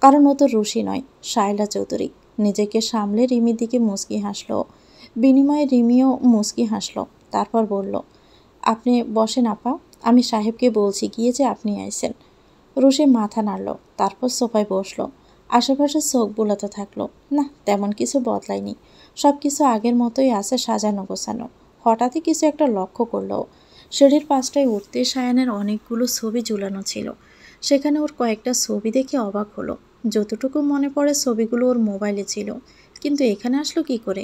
কারণ ও তো রুশি নয়, শায়লা চৌধুরী। নিজেকে সামলে রিমির দিকে মুচকি হাসলো। বিনিময়ে রিমিও মুচকি হাসলো। তারপর বলল, আপনি বসেন আপা, আমি সাহেবকে বলছি গিয়ে যে আপনি আইছেন। রুশি মাথা নাড়ল, তারপর সোফায় বসলো। আশেপাশে চোখ বুলাতে থাকলো। না, তেমন কিছু বদলায়নি, সব কিছু আগের মতোই আছে, সাজানো গোছানো। হঠাৎই কিছু একটা লক্ষ্য করলো। সিঁড়ির পাশটায় উঠতে সায়ানের অনেকগুলো ছবি ঝুলানো ছিল। সেখানে ওর কয়েকটা ছবি দেখে অবাক হলো। যতটুকু মনে পড়ে ছবিগুলো ওর মোবাইলে ছিল, কিন্তু এখানে আসলো কি করে?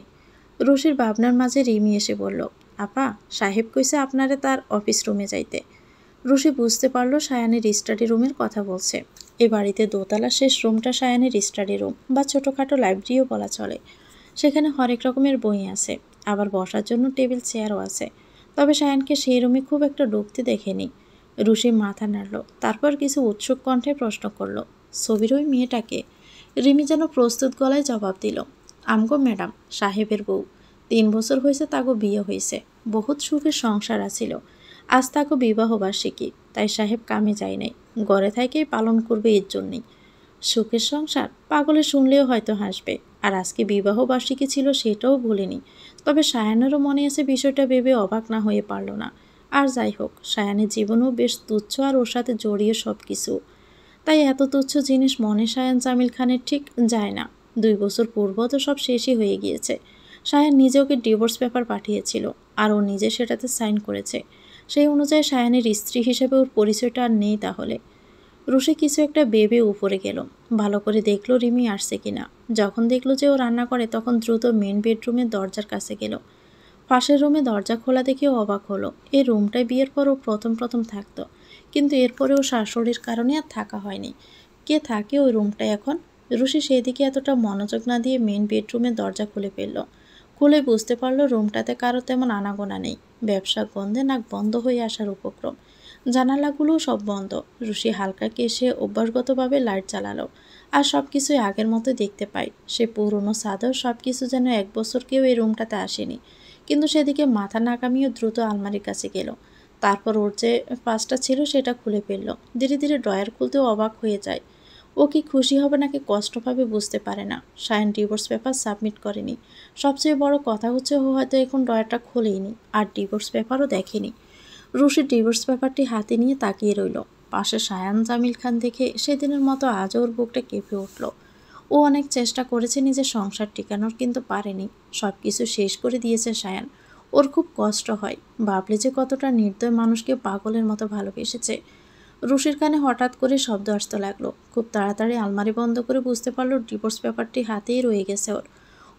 রুশির ভাবনার মাঝে রিমি এসে বলল, আপা, সাহেব কইছে আপনারে তার অফিস রুমে যাইতে। রুশি বুঝতে পারল সায়ানের স্টাডি রুমের কথা বলছে। এ বাড়িতে দোতলা শেষ রুমটা সায়ানের স্টাডি রুম বা ছোটোখাটো লাইব্রেরিও বলা চলে। সেখানে হরেক রকমের বই আছে, আবার বসার জন্য টেবিল চেয়ারও আছে। তবে সায়ানকে সেই রুমে খুব একটা ঢুকতে দেখেনি। রুশি মাথা নাড়ল, তারপর কিছু উৎসুক কণ্ঠে প্রশ্ন করল, ছবির ওই মেয়েটাকে? রিমি যেন প্রস্তুত গলায় জবাব দিল, আমগো ম্যাডাম, সাহেবের বউ। 3 বছর হয়েছে তাগো বিয়ে হয়েছে, বহুত সুখের সংসার আছিল। আজ তাকে বিবাহ বার্ষিকী, তাই সাহেব কামে যায় নাই, ঘরে থাকেই পালন করবে এর জন্যই। সুখের সংসার? পাগলে শুনলেও হয়তো হাসবে। আর আজকে বিবাহ বার্ষিকী ছিল সেটাও ভুলিনি। তবে সায়ানেরও মনে আছে, বিষয়টা ভেবে অবাক না হয়ে পারল না। আর যাই হোক, সায়ানের জীবনও বেশ তুচ্ছ আর ওর সাথে জড়িয়ে সব কিছু। তাই এত তুচ্ছ জিনিস মনে সায়ান জামিল খানের ঠিক যায় না। 2 বছর পূর্ব তো সব শেষই হয়ে গিয়েছে। সায়ান নিজে ওকে ডিভোর্স পেপার পাঠিয়েছিল, আর ও নিজে সেটাতে সাইন করেছে। সেই অনুযায়ী সায়ানের স্ত্রী হিসেবে ওর পরিচয়টা আর নেই তাহলে। রুশি কিছু একটা ভেবে উপরে গেল। ভালো করে দেখলো রিমি আসছে কিনা। যখন দেখলো যে ও রান্না করে, তখন দ্রুত মেন বেডরুমের দরজার কাছে গেল। পাশের রুমে দরজা খোলা দেখে অবাক হলো। এই রুমটায় বিয়ের পর ও প্রথম প্রথম থাকতো, কিন্তু এরপরেও শাশুড়ির কারণে আর থাকা হয়নি। কে থাকে ওই রুমটায় এখন? রুশি সেদিকে এতটা মনোযোগ না দিয়ে মেন বেডরুমের দরজা খুলে ফেলল। খুলে বুঝতে পারলো রুমটাতে কারো তেমন আনাগোনা নেই। ব্যবসা গন্ধে নাক বন্ধ হয়ে আসার উপক্রম। জানালাগুলোও সব বন্ধ। রুশি হালকা কেশে অভ্যাসগতভাবে লাইট জ্বালালো। আর সব কিছুই আগের মতো দেখতে পায়। সে পুরনো চাদর সব কিছু যেন 1 বছর কেউ এই রুমটাতে আসেনি। কিন্তু সেদিকে মাথা না কামিয়ে দ্রুত আলমারির কাছে গেল। তারপর ওর যে পাসটা ছিল সেটা খুলে ফেলল। ধীরে ধীরে ড্রয়ার খুলতেও অবাক হয়ে যায়। ও কি খুশি হবে নাকি কষ্ট পাবে বুঝতে পারে না। সায়ান ডিভোর্স পেপার সাবমিট করেনি। সবচেয়ে বড় কথা হচ্ছে ও হয়তো এখন ড্রয়ারটা খোলেইনি, আর ডিভোর্স পেপারও দেখেনি। রুশি ডিভোর্স পেপারটি হাতে নিয়ে তাকিয়ে রইল। পাশে সায়ান জামিল খান দেখে সেদিনের মতো আজও ওর বুকটা কেঁপে উঠল। ও অনেক চেষ্টা করেছে নিজের সংসার টিকানোর, কিন্তু পারেনি। সব কিছু শেষ করে দিয়েছে সায়ান। ওর খুব কষ্ট হয়, ভাবলে যে কতটা নির্দয় মানুষকে পাগলের মতো ভালোবেসেছে। রুশির কানে হঠাৎ করে শব্দ আসতে লাগলো। খুব তাড়াতাড়ি আলমারি বন্ধ করে বুঝতে পারলো ডিভোর্স পেপারটি হাতেই রয়ে গেছে ওর।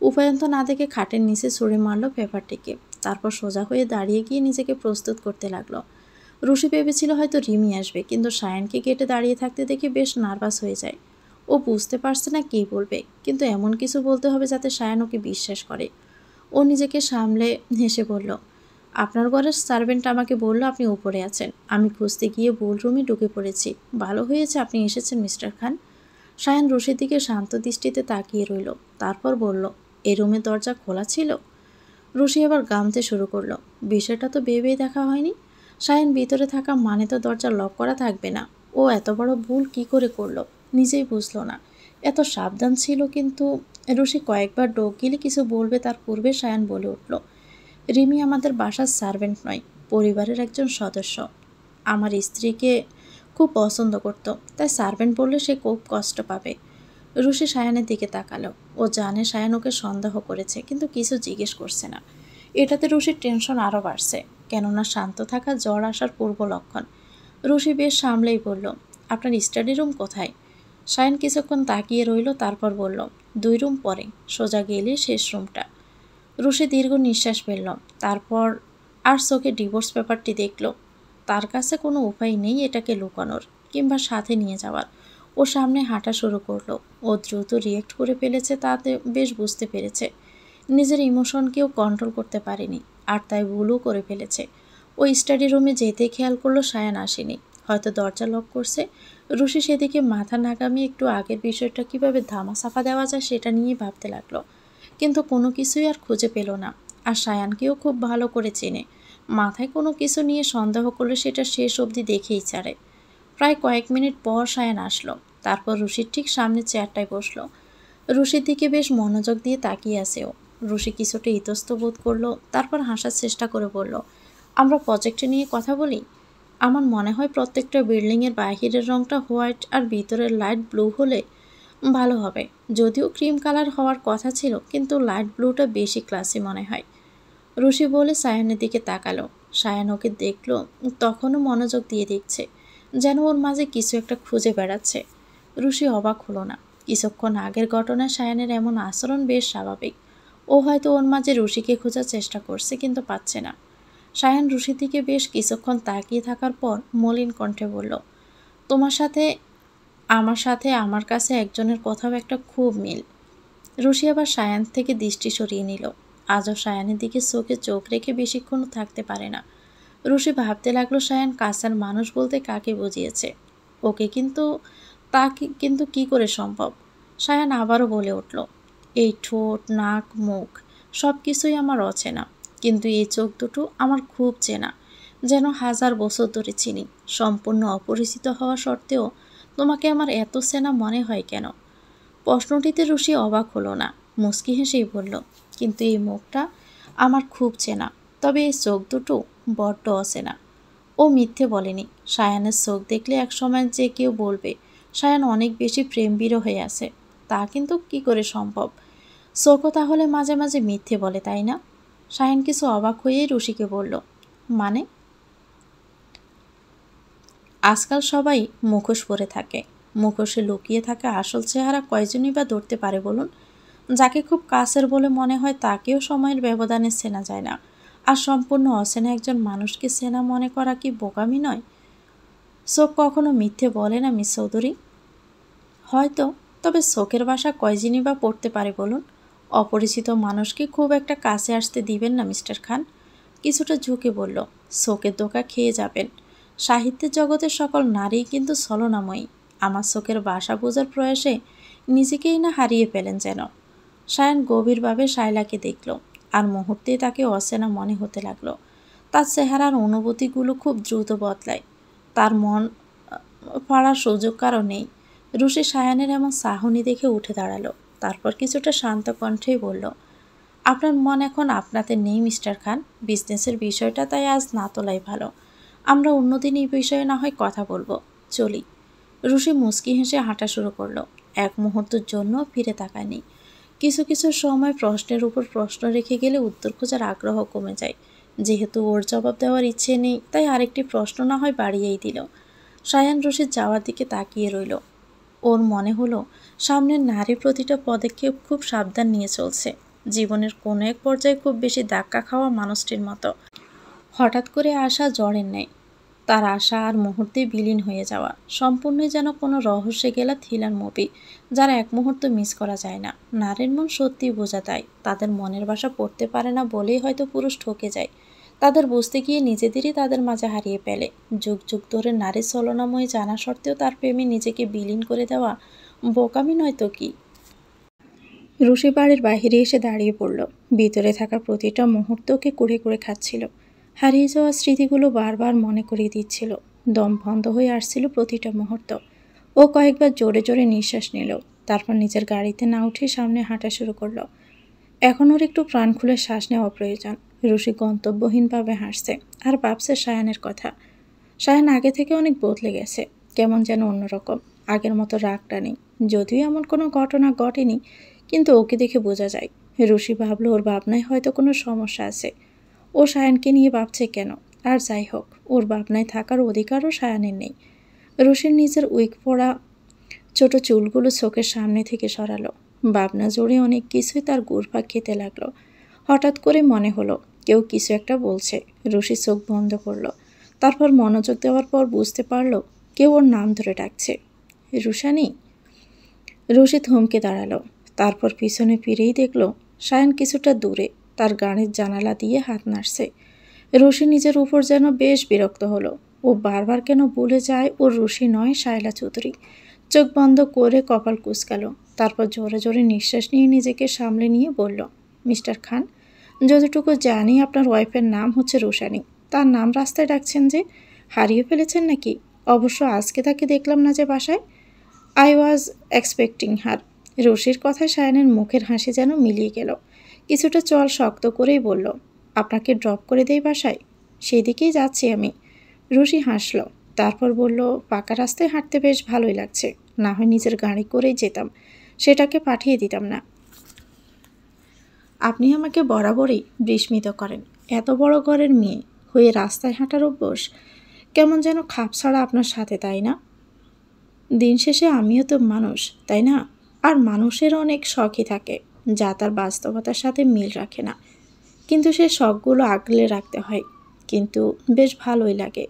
উপায়ন্ত না দেখে খাটের নিচে ছুঁড়ে মারল পেপারটিকে। তারপর সোজা হয়ে দাঁড়িয়ে গিয়ে নিজেকে প্রস্তুত করতে লাগলো। রুশি ভেবেছিল হয়তো রিমি আসবে, কিন্তু সায়ানকে গেটে দাঁড়িয়ে থাকতে দেখে বেশ নার্ভাস হয়ে যায়। ও বুঝতে পারছে না কী বলবে, কিন্তু এমন কিছু বলতে হবে যাতে সায়ান ওকে বিশ্বাস করে। ও নিজেকে সামলে হেসে বলল, আপনার ঘরের সার্ভেন্ট আমাকে বলল আপনি উপরে আছেন। আমি খুঁজতে গিয়ে ভুল রুমে ঢুকে পড়েছি। ভালো হয়েছে আপনি এসেছেন মিস্টার খান। সায়ান রুশির দিকে শান্ত দৃষ্টিতে তাকিয়ে রইল। তারপর বলল, এই রুমের দরজা খোলা ছিল? রুশি এবার গামতে শুরু করলো। বিষয়টা তো ভেবেই দেখা হয়নি। সায়ান ভিতরে থাকা মানে তো দরজা লক করা থাকবে না। ও এত বড় ভুল কি করে করলো নিজেই বুঝলো না। এত সাবধান ছিল, কিন্তু রুশি কয়েকবার ডোক গিলে কিছু বলবে তার পূর্বে সায়ান বলে উঠল, রিমি আমাদের বাসার সার্ভেন্ট নয়, পরিবারের একজন সদস্য। আমার স্ত্রীকে খুব পছন্দ করত, তাই সার্ভেন্ট বললে সে খুব কষ্ট পাবে। রুশি সায়ানের দিকে তাকালো। ও জানে সায়ান ওকে সন্দেহ করেছে, কিন্তু কিছু জিজ্ঞেস করছে না। এটাতে রুশির টেনশন আরও বাড়ছে, কেননা শান্ত থাকা জ্বর আসার পূর্ব লক্ষণ। রুশি বেশ সামলেই বলল, আপনার স্টাডি রুম কোথায়? সায়ান কিছুক্ষণ তাকিয়ে রইল, তারপর বলল, 2 রুম পরে, সোজা গেলে শেষ রুমটা। রুশি দীর্ঘ নিঃশ্বাস ফেলল। তারপর আর চোখে ডিভোর্স পেপারটি দেখল। তার কাছে কোনো উপায় নেই এটাকে লুকানোর কিংবা সাথে নিয়ে যাওয়ার। ও সামনে হাঁটা শুরু করলো। ও দ্রুত রিয়েক্ট করে ফেলেছে, তাতে বেশ বুঝতে পেরেছে। নিজের ইমোশনকেও কন্ট্রোল করতে পারেনি, আর তাই ভুলও করে ফেলেছে। ও স্টাডি রুমে যেতে খেয়াল করলো সায়ান আসেনি, হয়তো দরজা লক করছে। রুশি সেদিকে মাথা নাগামিয়ে একটু আগের বিষয়টা কিভাবে ধামাচাপা দেওয়া যায় সেটা নিয়েই ভাবতে লাগলো, কিন্তু কোনো কিছুই আর খুঁজে পেল না। আর সায়ানকেও খুব ভালো করে চেনে। মাথায় কোনো কিছু নিয়ে সন্দেহ করলে সেটা শেষ অবধি দেখেই ছাড়ে। প্রায় কয়েক মিনিট পর সায়ান আসলো। তারপর রুশির ঠিক সামনে চেয়ারটায় বসলো। রুশির দিকে বেশ মনোযোগ দিয়ে তাকিয়ে আছে ও। রুশি কিছুটা ইতস্ত বোধ করলো, তারপর হাসার চেষ্টা করে বলল, আমরা প্রজেক্টে নিয়ে কথা বলি। আমার মনে হয় প্রত্যেকটা বিল্ডিংয়ের বাহিরের রংটা হোয়াইট আর ভিতরের লাইট ব্লু হলে ভালো হবে। যদিও ক্রিম কালার হওয়ার কথা ছিল, কিন্তু লাইট ব্লুটা বেশি ক্লাসি মনে হয়। রুশি বলে সায়ানের দিকে তাকালো। সায়ান ওকে দেখলো, তখনও মনোযোগ দিয়ে দেখছে, যেন ওর মাঝে কিছু একটা খুঁজে বেড়াচ্ছে। রুশি অবাক হলো না। কিছুক্ষণ আগের ঘটনায় সায়ানের এমন আচরণ বেশ স্বাভাবিক। ও হয়তো ওর মাঝে রুশিকে খোঁজার চেষ্টা করছে, কিন্তু পাচ্ছে না। সায়ান রুশির দিকে বেশ কিছুক্ষণ তাকিয়ে থাকার পর মলিন কণ্ঠে বলল, তোমার সাথে আমার কাছে একজনের কথাও একটা খুব মিল। রুশি আবার সায়ান থেকে দৃষ্টি সরিয়ে নিল। আজও সায়ানের দিকে চোখে চোখ রেখে বেশিক্ষণ থাকতে পারে না। রুশি ভাবতে লাগলো, সায়ান কাছের মানুষ বলতে কাকে বুঝিয়েছে ওকে, কিন্তু কি করে সম্ভব। সায়ান আবারও বলে উঠল, এই ঠোঁট, নাক, মুখ সব কিছুই আমার অচেনা, কিন্তু এই চোখ দুটো আমার খুব চেনা, যেন 1000 বছর ধরে চিনি। সম্পূর্ণ অপরিচিত হওয়া সত্ত্বেও তোমাকে আমার এত চেনা মনে হয় কেন? প্রশ্নটিতে রুশি অবাক হলো না, মুচকি হেসেই বলল, কিন্তু এই মুখটা আমার খুব চেনা, তবে এই চোখ দুটো বড্ড অচেনা। ও মিথ্যে বলেনি। সায়ানের চোখ দেখলে একসময় যে কেউ বলবে সায়ান অনেক বেশি প্রেমবীর হয়ে আছে, তা কিন্তু কি করে সম্ভব? চোখও তাহলে মাঝে মাঝে মিথ্যে বলে, তাই না? সায়ান কিছু অবাক হয়েই রুশিকে বলল, মানে? আজকাল সবাই মুখোশ পরে থাকে। মুখোশে লুকিয়ে থাকা আসল চেহারা কয়জনই বা ধরতে পারে বলুন? যাকে খুব কাছের বলে মনে হয় তাকেও সময়ের ব্যবধানে চেনা যায় না। আর সম্পূর্ণ অচেনা একজন মানুষকে চেনা মনে করা কি বোকামি নয়? চোখ কখনো মিথ্যে বলে না মিস চৌধুরী। হয়তো, তবে চোখের ভাষা কয়জনই বা পড়তে পারে বলুন? অপরিচিত মানুষকে খুব একটা কাছে আসতে দিবেন না মিস্টার খান। কিছুটা ঝুঁকে বলল, চোখের ধোঁকা খেয়ে যাবেন। সাহিত্যের জগতের সকল নারী কিন্তু ছলনাময়ী। আমার চোখের ভাষা বোঝার প্রয়াসে নিজেকেই না হারিয়ে ফেলেন যেন। সায়ান গভীরভাবে শায়লাকে দেখল, আর মুহূর্তেই তাকে অচেনা মনে হতে লাগলো। তার চেহারার অনুভূতিগুলো খুব দ্রুত বদলায়। তার মন পাড়ার সুযোগ কারও নেই। রুশি সায়ানের এমন চাহনি দেখে উঠে দাঁড়ালো। তারপর কিছুটা শান্ত কণ্ঠেই বলল, আপনার মন এখন আপনাদের নেই মিস্টার খান। বিজনেসের বিষয়টা তাই আজ না তোলাই ভালো। আমরা অন্যদিন এই বিষয়ে না হয় কথা বলবো। চলি। রুশি মুচকি হেসে হাঁটা শুরু করলো। এক মুহূর্তের জন্য ফিরে তাকায়নি। কিছু কিছু সময় প্রশ্নের উপর প্রশ্ন রেখে গেলে উত্তর খোঁজার আগ্রহ কমে যায়। যেহেতু ওর জবাব দেওয়ার ইচ্ছে নেই, তাই আরেকটি প্রশ্ন না হয় বাড়িয়েই দিল। সায়ান রশিদ যাওয়ার দিকে তাকিয়ে রইল। ওর মনে হলো সামনের নারী প্রতিটা পদক্ষেপ খুব সাবধান নিয়ে চলছে, জীবনের কোনো এক পর্যায়ে খুব বেশি ধাক্কা খাওয়া মানুষটির মতো। হঠাৎ করে আসা জ্বরের নেই, তার আশা আর মুহূর্তেই বিলীন হয়ে যাওয়া, সম্পূর্ণই যেন কোনো রহস্যে গেলা থ্রিলার মুভি, যারা এক মুহূর্ত মিস করা যায় না। নারীর মন সত্যিই বোঝা দেয়, তাদের মনের ভাষা পড়তে পারে না বলেই হয়তো পুরুষ ঠকে যায়। তাদের বুঝতে গিয়ে নিজেদেরই তাদের মাঝে হারিয়ে ফেলে। যুগ যুগ ধরে নারী ছলনাময়ী জানা সত্ত্বেও তার প্রেমে নিজেকে বিলীন করে দেওয়া বোকামি নয় তো কি? রুশি বাড়ির বাহিরে এসে দাঁড়িয়ে পড়ল। ভিতরে থাকা প্রতিটা মুহূর্ত ওকে কুড়ে কুড়ে খাচ্ছিল। হারিয়ে যাওয়া স্মৃতিগুলো বারবার মনে করিয়ে দিচ্ছিল। দম বন্ধ হয়ে আসছিল প্রতিটা মুহূর্ত। ও কয়েকবার জোরে জোরে নিঃশ্বাস নিল, তারপর নিজের গাড়িতে না উঠে সামনে হাঁটা শুরু করলো। এখন ওর একটু প্রাণ খুলে শ্বাস নেওয়া প্রয়োজন। রুশি গন্তব্যহীনভাবে হাসছে আর ভাবছে সায়ানের কথা। সায়ান আগে থেকে অনেক বদলে গেছে, কেমন যেন অন্যরকম। আগের মতো রাগটা নেই। যদিও এমন কোনো ঘটনা ঘটেনি, কিন্তু ওকে দেখে বোঝা যায়। রুশি ভাবলো ওর ভাবনায় হয়তো কোনো সমস্যা আছে। ও সায়ানকে নিয়ে ভাবছে কেন? আর যাই হোক, ওর ভাবনায় থাকার অধিকারও সায়ানের নেই। রুশির নিজের উইক পড়া ছোট চুলগুলো চোখের সামনে থেকে সরালো। ভাবনা জুড়ে অনেক কিছুই তার ঘুরপাক খেতে লাগলো। হঠাৎ করে মনে হলো কেউ কিছু একটা বলছে। রুশি চোখ বন্ধ করলো। তারপর মনোযোগ দেওয়ার পর বুঝতে পারলো কেউ ওর নাম ধরে ডাকছে। রুশানি। রুশি থমকে দাঁড়ালো। তারপর পিছনে ফিরেই দেখলো সায়ান কিছুটা দূরে তার গাড়ির জানালা দিয়ে হাত নাড়ছে। রুশি নিজের উপর যেন বেশ বিরক্ত হলো। ও বারবার কেন ভুলে যায় ওর রুশি নয় শায়লা চৌধুরী। চোখ বন্ধ করে কপাল কুঁচকালো। তারপর জোরে জোরে নিঃশ্বাস নিয়ে নিজেকে সামলে নিয়ে বলল, মিস্টার খান, যতটুকু জানি আপনার ওয়াইফের নাম হচ্ছে রুশানি। তার নাম রাস্তায় ডাকছেন যে, হারিয়ে ফেলেছেন নাকি? অবশ্য আজকে তাকে দেখলাম না যে বাসায়। আই ওয়াজ এক্সপেক্টিং হার। রশির কথায় সায়ানের মুখের হাসি যেন মিলিয়ে গেল। কিছুটা চল শক্ত করেই বলল, আপনাকে ড্রপ করে দেই বাসায়? সেদিকেই যাচ্ছি আমি। রশি হাসল, তারপর বলল, পাকা রাস্তায় হাঁটতে বেশ ভালোই লাগছে, না হয় নিজের গাড়ি করেই যেতাম, সেটাকে পাঠিয়ে দিতাম না। আপনি আমাকে বরাবরই বিস্মিত করেন। এত বড় ঘরের মেয়ে হয়ে রাস্তায় হাঁটার অভ্যাস কেমন যেন খাপ ছাড়া আপনার সাথে, তাই না? দিন শেষে আমিও তো মানুষ, তাই না? আর মানুষের অনেক শখই থাকে যা তার বাস্তবতার সাথে মিল রাখে না, কিন্তু সে শখগুলো আগলে রাখতে হয়। কিন্তু বেশ ভালোই লাগে।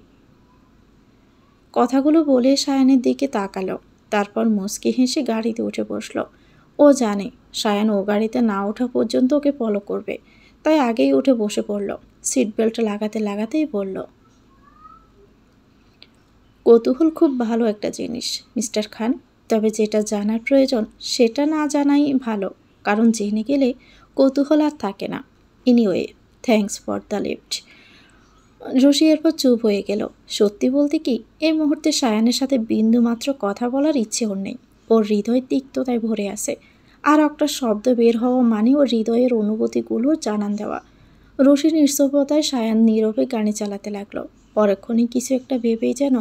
কথাগুলো বলে সায়ানের দিকে তাকালো, তারপর মুচকি হেসে গাড়িতে উঠে বসলো। ও জানে সায়ান ও গাড়িতে না ওঠা পর্যন্ত ওকে ফলো করবে, তাই আগেই উঠে বসে পড়ল। সিট বেল্ট লাগাতে লাগাতেই বলল, কৌতূহল খুব ভালো একটা জিনিস মিস্টার খান, তবে যেটা জানার প্রয়োজন সেটা না জানাই ভালো, কারণ জেনে গেলে কৌতূহল আর থাকে না। Anyway, thanks for the lift. রশি এরপর চুপ হয়ে গেল। সত্যি বলতে কি, এই মুহূর্তে সায়ানের সাথে বিন্দু মাত্র কথা বলার ইচ্ছে ওর নেই। ওর হৃদয় তিক্ততায় ভরে আছে, আর একটা শব্দ বের হওয়া মানে ওর হৃদয়ের অনুভূতিগুলোর জানান দেওয়া। রশির নিঃস্তব্ধতায় সায়ান নীরবে গাড়ি চালাতে লাগলো। পরক্ষণে কিছু একটা ভেবেই যেন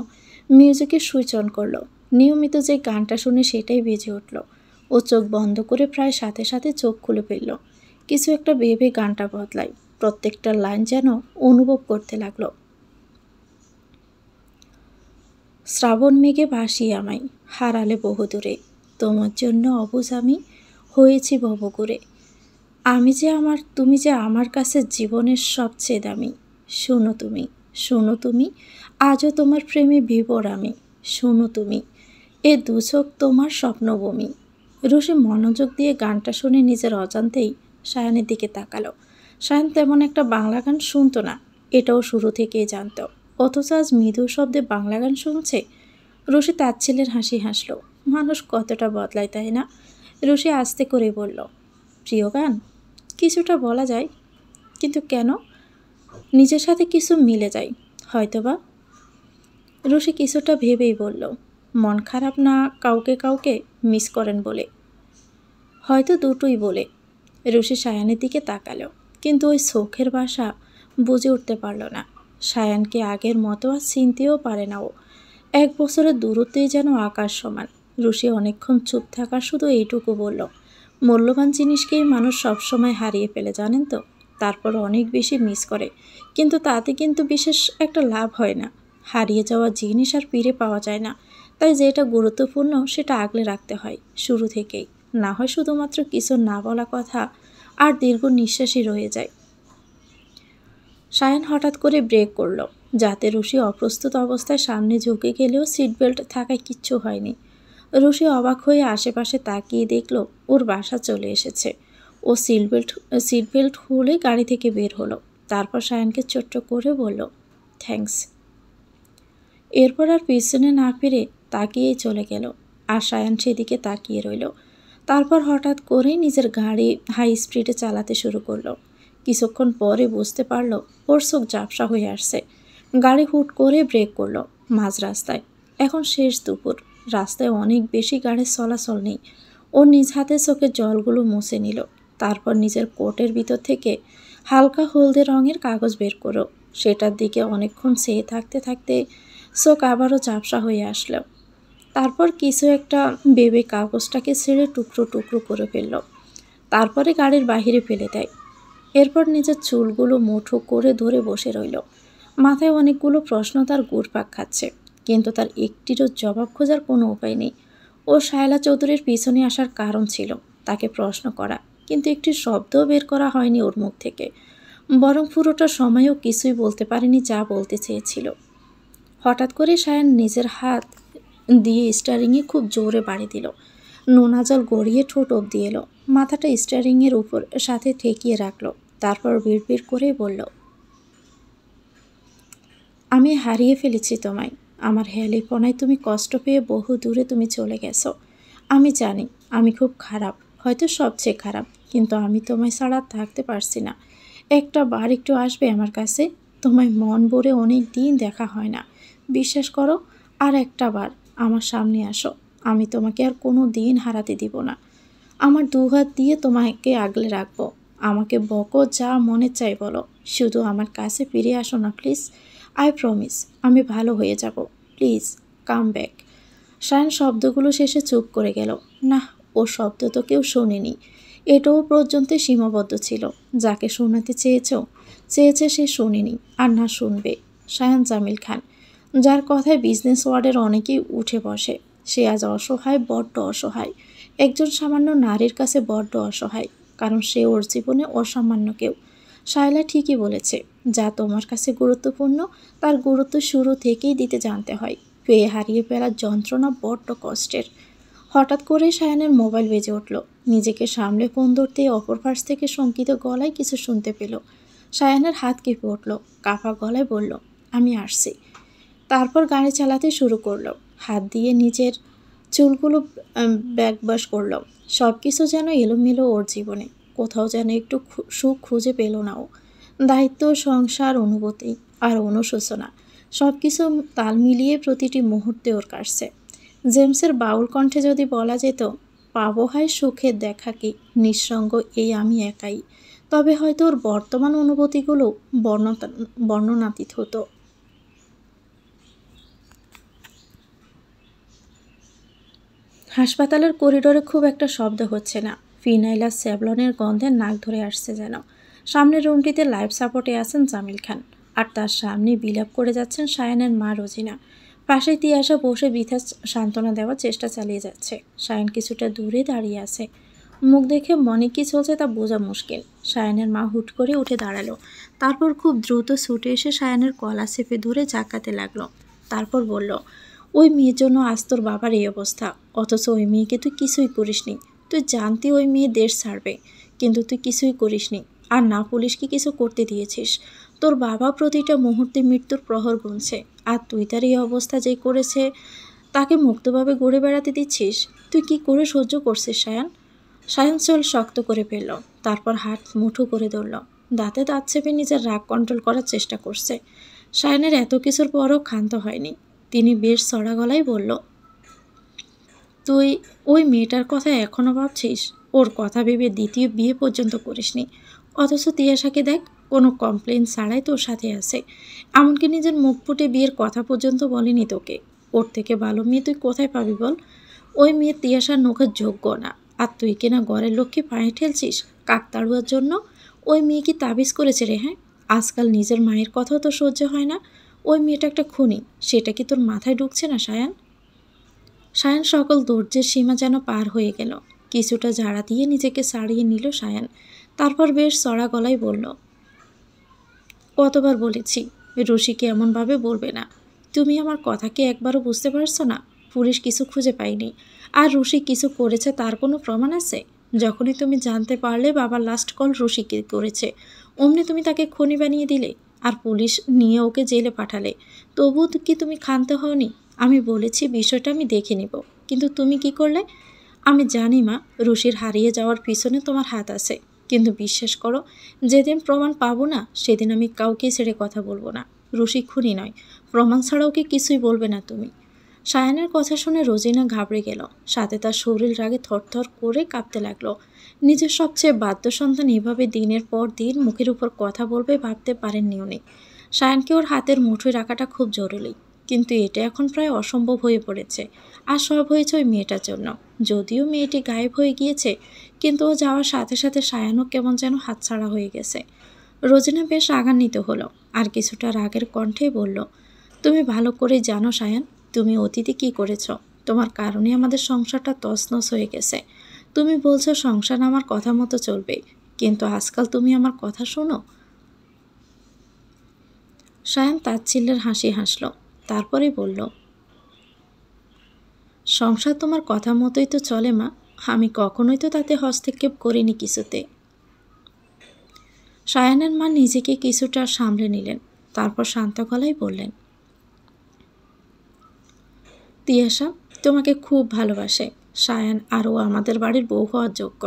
মিউজিকের সুইচ অন করলো। নিয়মিত যে গানটা শুনে সেটাই বেজে উঠল। ও চোখ বন্ধ করে প্রায় সাথে সাথে চোখ খুলে ফেলল। কিছু একটা ভেবে গানটা বদলায়, প্রত্যেকটা লাইন যেন অনুভব করতে লাগলো। শ্রাবণ মেঘে ভাসিয়ে আমায় হারালে বহুদূরে, তোমার জন্য অবুঝ আমি হয়েছি ভবঘুরে। তুমি যে আমার কাছে জীবনের সবচেয়ে দামি। শোনো তুমি, শোনো তুমি, আজও তোমার প্রেমে বিভোর আমি। শোনো তুমি, এ দুচোখ তোমার স্বপ্নভূমি। রুশি মনোযোগ দিয়ে গানটা শুনে নিজের অজান্তেই সায়ানের দিকে তাকালো। সায়ান তেমন একটা বাংলা গান শুনতো না, এটাও শুরু থেকেই জানতো, অথচ আজ মৃদু শব্দে বাংলা গান শুনছে। রুশি তাচ্ছিল্যের হাসি হাসল। মানুষ কতটা বদলায়, তাই না? রুশি আস্তে করে বলল, প্রিয় গান? কিছুটা বলা যায়, কিন্তু কেন? নিজের সাথে কিছু মিলে যায় হয়তোবা। রুশি কিছুটা ভেবেই বলল, মন খারাপ না কাউকে কাউকে মিস করেন বলে? হয়তো দুটোই বলে। রুশি সায়ানের দিকে তাকালো, কিন্তু ওই চোখের ভাষা বুঝে উঠতে পারল না। সায়ানকে আগের মতো আর চিনতেও পারে না ও। 1 বছরের দূরত্বেই যেন আকাশ সমান। রুশি অনেকক্ষণ চুপ থাকার শুধু এইটুকু বলল, মূল্যবান জিনিসকেই মানুষ সবসময় হারিয়ে ফেলে, জানেন তো? তারপর অনেক বেশি মিস করে, কিন্তু তাতে কিন্তু বিশেষ একটা লাভ হয় না। হারিয়ে যাওয়া জিনিস আর ফিরে পাওয়া যায় না, তাই যেটা গুরুত্বপূর্ণ সেটা আগলে রাখতে হয় শুরু থেকেই, না হয় শুধুমাত্র কিছু না বলা কথা আর দীর্ঘ নিঃশ্বাসই রয়ে যায়। সায়ান হঠাৎ করে ব্রেক করলো, যাতে রুশি অপ্রস্তুত অবস্থায় সামনে ঝুঁকে গেলেও সিট বেল্ট থাকায় কিচ্ছু হয়নি। রুশি অবাক হয়ে আশেপাশে তাকিয়ে দেখল ওর বাসা চলে এসেছে। ও সিট বেল্ট খুলে গাড়ি থেকে বের হলো, তারপর সায়ানকে ছোট্ট করে বলল, থ্যাঙ্কস। এরপর আর পিছনে না ফিরে তাকিয়েই চলে গেল, আর সায়ান সেদিকে তাকিয়ে রইল। তারপর হঠাৎ করেই নিজের গাড়ি হাই স্পিডে চালাতে শুরু করলো। কিছুক্ষণ পরে বুঝতে পারল ওর চোখ ঝাপসা হয়ে আসছে। গাড়ি হুট করে ব্রেক করলো মাঝ রাস্তায়। এখন শেষ দুপুর, রাস্তায় অনেক বেশি গাড়ির চলাচল নেই। ও নিজ হাতে চোখের জলগুলো মুছে নিল, তারপর নিজের কোটের ভিতর থেকে হালকা হলদে রঙের কাগজ বের করো। সেটার দিকে অনেকক্ষণ চেয়ে থাকতে থাকতে চোখ আবারও ঝাপসা হয়ে আসলো। তারপর কিছু একটা ভেবে কাগজটাকে ছেড়ে টুকরো টুকরো করে ফেলল, তারপরে গাড়ির বাহিরে ফেলে দেয়। এরপর নিজের চুলগুলো মুঠো করে ধরে বসে রইল। মাথায় অনেকগুলো প্রশ্ন তার ঘুরপাক খাচ্ছে, কিন্তু তার একটিরও জবাব খোঁজার কোনো উপায় নেই। ও শায়লা চৌধুরীর পিছনে আসার কারণ ছিল তাকে প্রশ্ন করা, কিন্তু একটি শব্দও বের করা হয়নি ওর মুখ থেকে। বরং পুরোটা সময়ও কিছুই বলতে পারেনি যা বলতে চেয়েছিল। হঠাৎ করে সায়ান নিজের হাত দিয়ে স্টিয়ারিংয়ে খুব জোরে বাড়ি দিল। নোনা জল গড়িয়ে ঠোঁট অবধি এলো। মাথাটা স্টিয়ারিংয়ের উপর সাথে ঠেকিয়ে রাখলো, তারপর বিড়বিড় করেই বলল, আমি হারিয়ে ফেলেছি তোমায়। আমার হেয়ালিপনায় তুমি কষ্ট পেয়ে বহু দূরে তুমি চলে গেছো। আমি জানি আমি খুব খারাপ, হয়তো সবচেয়ে খারাপ, কিন্তু আমি তোমায় ছাড়া থাকতে পারছি না। একটা বার একটু আসবে আমার কাছে? তোমায় মন ভরে অনেক দিন দেখা হয় না, বিশ্বাস করো। আর একটা বার আমার সামনে আসো, আমি তোমাকে আর কোনো দিন হারাতে দিব না। আমার দুহাত দিয়ে তোমাকে আগলে রাখবো। আমাকে বকো, যা মনে চাই বলো, শুধু আমার কাছে ফিরে আসো না প্লিজ। আই প্রমিস আমি ভালো হয়ে যাব। Please come back. সায়ন শব্দগুলো শেষে চুপ করে গেল। না, ও শব্দ তো কেউ শোনেনি। এটাও পর্যন্ত সীমাবদ্ধ ছিল। যাকে শোনাতে চেয়েছে সে শোনেনি, আর না শুনবে। সায়ান জামিল খান, যার কথায় বিজনেস ওয়ার্ডের অনেকেই উঠে বসে, সে আজ অসহায়, বড্ড অসহায়। একজন সামান্য নারীর কাছে বড্ড অসহায়, কারণ সে ওর জীবনে অসামান্য কেউ। শায়লা ঠিকই বলেছে, যা তোমার কাছে গুরুত্বপূর্ণ তার গুরুত্ব শুরু থেকেই দিতে জানতে হয়। পেয়ে হারিয়ে ফেলার যন্ত্রণা বড্ড কষ্টের। হঠাৎ করে সায়ানের মোবাইল বেজে উঠল। নিজেকে সামলে ফোন ধরতে অপর পাশ থেকে শঙ্কিত গলায় কিছু শুনতে পেল। সায়ানের হাত কেঁপে উঠল, কাঁপা গলায় বলল, আমি আসছি। তারপর গাড়ি চালাতে শুরু করলো। হাত দিয়ে নিজের চুলগুলো ব্যাকবাস করল। সব কিছু যেন এলোমেলো ওর জীবনে। কোথাও যেন একটু সুখ খুঁজে পেল না ও। দায়িত্ব, সংসার, অনুভূতি আর অনুশোচনা সব কিছু তাল মিলিয়ে প্রতিটি মুহূর্তে ওর কাটছে। জেমসের বাউল কণ্ঠে যদি বলা যেত, পাবো হয় সুখের দেখা কি, নিঃসঙ্গ এই আমি একাই, তবে হয়তো ওর বর্তমান অনুভূতিগুলো বর্ণনাতীত হতো। হাসপাতালের করিডোরে খুব একটা শব্দ হচ্ছে না। ফিনাইল আর স্যাভলনের গন্ধে নাক ধরে আসছে যেন। সামনের রুমটিতে লাইফ সাপোর্টে আছেন জামিল খান, আর তার সামনে বিলাপ করে যাচ্ছেন সায়ানের মা রোজিনা। পাশে তিয়াসা বসে বৃথা সান্ত্বনা দেওয়ার চেষ্টা চালিয়ে যাচ্ছে। সায়ান কিছুটা দূরে দাঁড়িয়ে আছে। মুখ দেখে মনে কি চলছে তা বোঝা মুশকিল। সায়ানের মা হুট করে উঠে দাঁড়ালো। তারপর খুব দ্রুত ছুটে এসে সায়ানের গলা চেপে ধরে জাকাতে লাগলো। তারপর বলল, ওই মেয়ের জন্য আজ তোর বাবার এই অবস্থা, অথচ ওই মেয়েকে তুই কিছুই করিসনি। তুই জানতি ওই মেয়ে দেশ ছাড়বে, কিন্তু তুই কিছুই করিসনি। আর না পুলিশকে কিছু করতে দিয়েছিস। তোর বাবা প্রতিটা মুহূর্তে মৃত্যুর প্রহর গুনছে, আর তুই তার এই অবস্থা যে করেছে তাকে মুক্তভাবে ঘুরে বেড়াতে দিচ্ছিস। তুই কি করে সহ্য করছিস সায়ান? সায়ান চোল শক্ত করে ফেলল, তারপর হাত মুঠো করে ধরল। দাঁতে দাঁত চেপে নিজের রাগ কন্ট্রোল করার চেষ্টা করছে। সায়ানের এত কিছুর পরও ক্ষান্ত হয়নি। তিনি বেশ চড়া গলায় বলল, তুই ওই মেয়েটার কথা এখনও ভাবছিস? ওর কথা ভেবে দ্বিতীয় বিয়ে পর্যন্ত করিসনি, অথচ তিয়াশাকে দেখ, কোনো কমপ্লেন ছাড়াই তোর সাথে আছে। এমনকি নিজের মুখ ফুটে বিয়ের কথা পর্যন্ত বলেনি তোকে। ওর থেকে ভালো মেয়ে তুই কোথায় পাবি বল? ওই মেয়ে তিয়াশার নখের যোগ্য না, আর তুই কিনা ঘরের লক্ষ্যে পায়ে ঠেলছিস কাকতাড়ুয়ার জন্য। ওই মেয়ে কি তাবিজ করেছে রে? হ্যাঁ, আজকাল নিজের মায়ের কথাও তো সহ্য হয় না। ওই মেয়েটা একটা খুনি, সেটা কি তোর মাথায় ঢুকছে না সায়ান? সায়ান সকল ধৈর্যের সীমা যেন পার হয়ে গেল। কিছুটা ঝাড়া দিয়ে নিজেকে ছাড়িয়ে নিল সায়ান। তারপর বেশ চড়া গলায় বলল, কতবার বলেছি রুশিকে এমনভাবে বলবে না। তুমি আমার কথা কি একবারও বুঝতে পারছো না? পুলিশ কিছু খুঁজে পায়নি, আর রুশি কিছু করেছে তার কোনো প্রমাণ আছে? যখনই তুমি জানতে পারলে বাবার লাস্ট কল রুশিকে করেছে, অমনি তুমি তাকে খনি বানিয়ে দিলে, আর পুলিশ নিয়ে ওকে জেলে পাঠালে। তবু কি তুমি ক্ষান্ত হওনি? আমি বলেছি বিষয়টা আমি দেখে নেব, কিন্তু তুমি কি করলে? আমি জানি মা, রুশির হারিয়ে যাওয়ার পিছনে তোমার হাত আছে, কিন্তু বিশ্বাস করো, যেদিন প্রমাণ পাবো না সেদিন আমি কাউকে ছেড়ে কথা বলবো না। রুশি খুনি নয়, প্রমাণ ছাড়াও কি কিছুই বলবে না তুমি? সায়ানের কথা শুনে রোজিনা ঘাবড়ে গেল, সাথে তার শরীর রাগে থরথর করে কাঁপতে লাগলো। নিজের সবচেয়ে বাধ্য সন্তান এভাবে দিনের পর দিন মুখের উপর কথা বলবে ভাবতে পারেননি উনি। সায়ানকে ওর হাতের মুঠোয় রাখাটা খুব জরুরি, কিন্তু এটা এখন প্রায় অসম্ভব হয়ে পড়েছে। আর সব হয়েছে ওই মেয়েটার জন্য। যদিও মেয়েটি গায়েব হয়ে গিয়েছে, কিন্তু ও যাওয়ার সাথে সাথে সায়ানও কেমন যেন হাতছাড়া হয়ে গেছে। রোজিনা বেশ রাগান্বিত হলো, আর কিছুটা রাগের কণ্ঠে বলল, তুমি ভালো করে জানো সায়ান, তুমি অতীতে কি করেছ। তোমার কারণে আমাদের সংসারটা তছনছ হয়ে গেছে। তুমি বলছো সংসার আমার কথা মতো চলবে, কিন্তু আজকাল তুমি আমার কথা শোনো? সায়ান তাচ্ছিল্যের হাসি হাসল, তারপরে বলল, সংসার তোমার কথা মতোই তো চলে মা, আমি কখনোই তো তাতে হস্তক্ষেপ করিনি কিছুতে। সায়ানের মা নিজেকে কিছুটা সামলে নিলেন, তারপর শান্ত গলায় বললেন, তিয়াশা তোমাকে খুব ভালোবাসে। সায়ান আরও আমাদের বাড়ির বউ হওয়ার যোগ্য।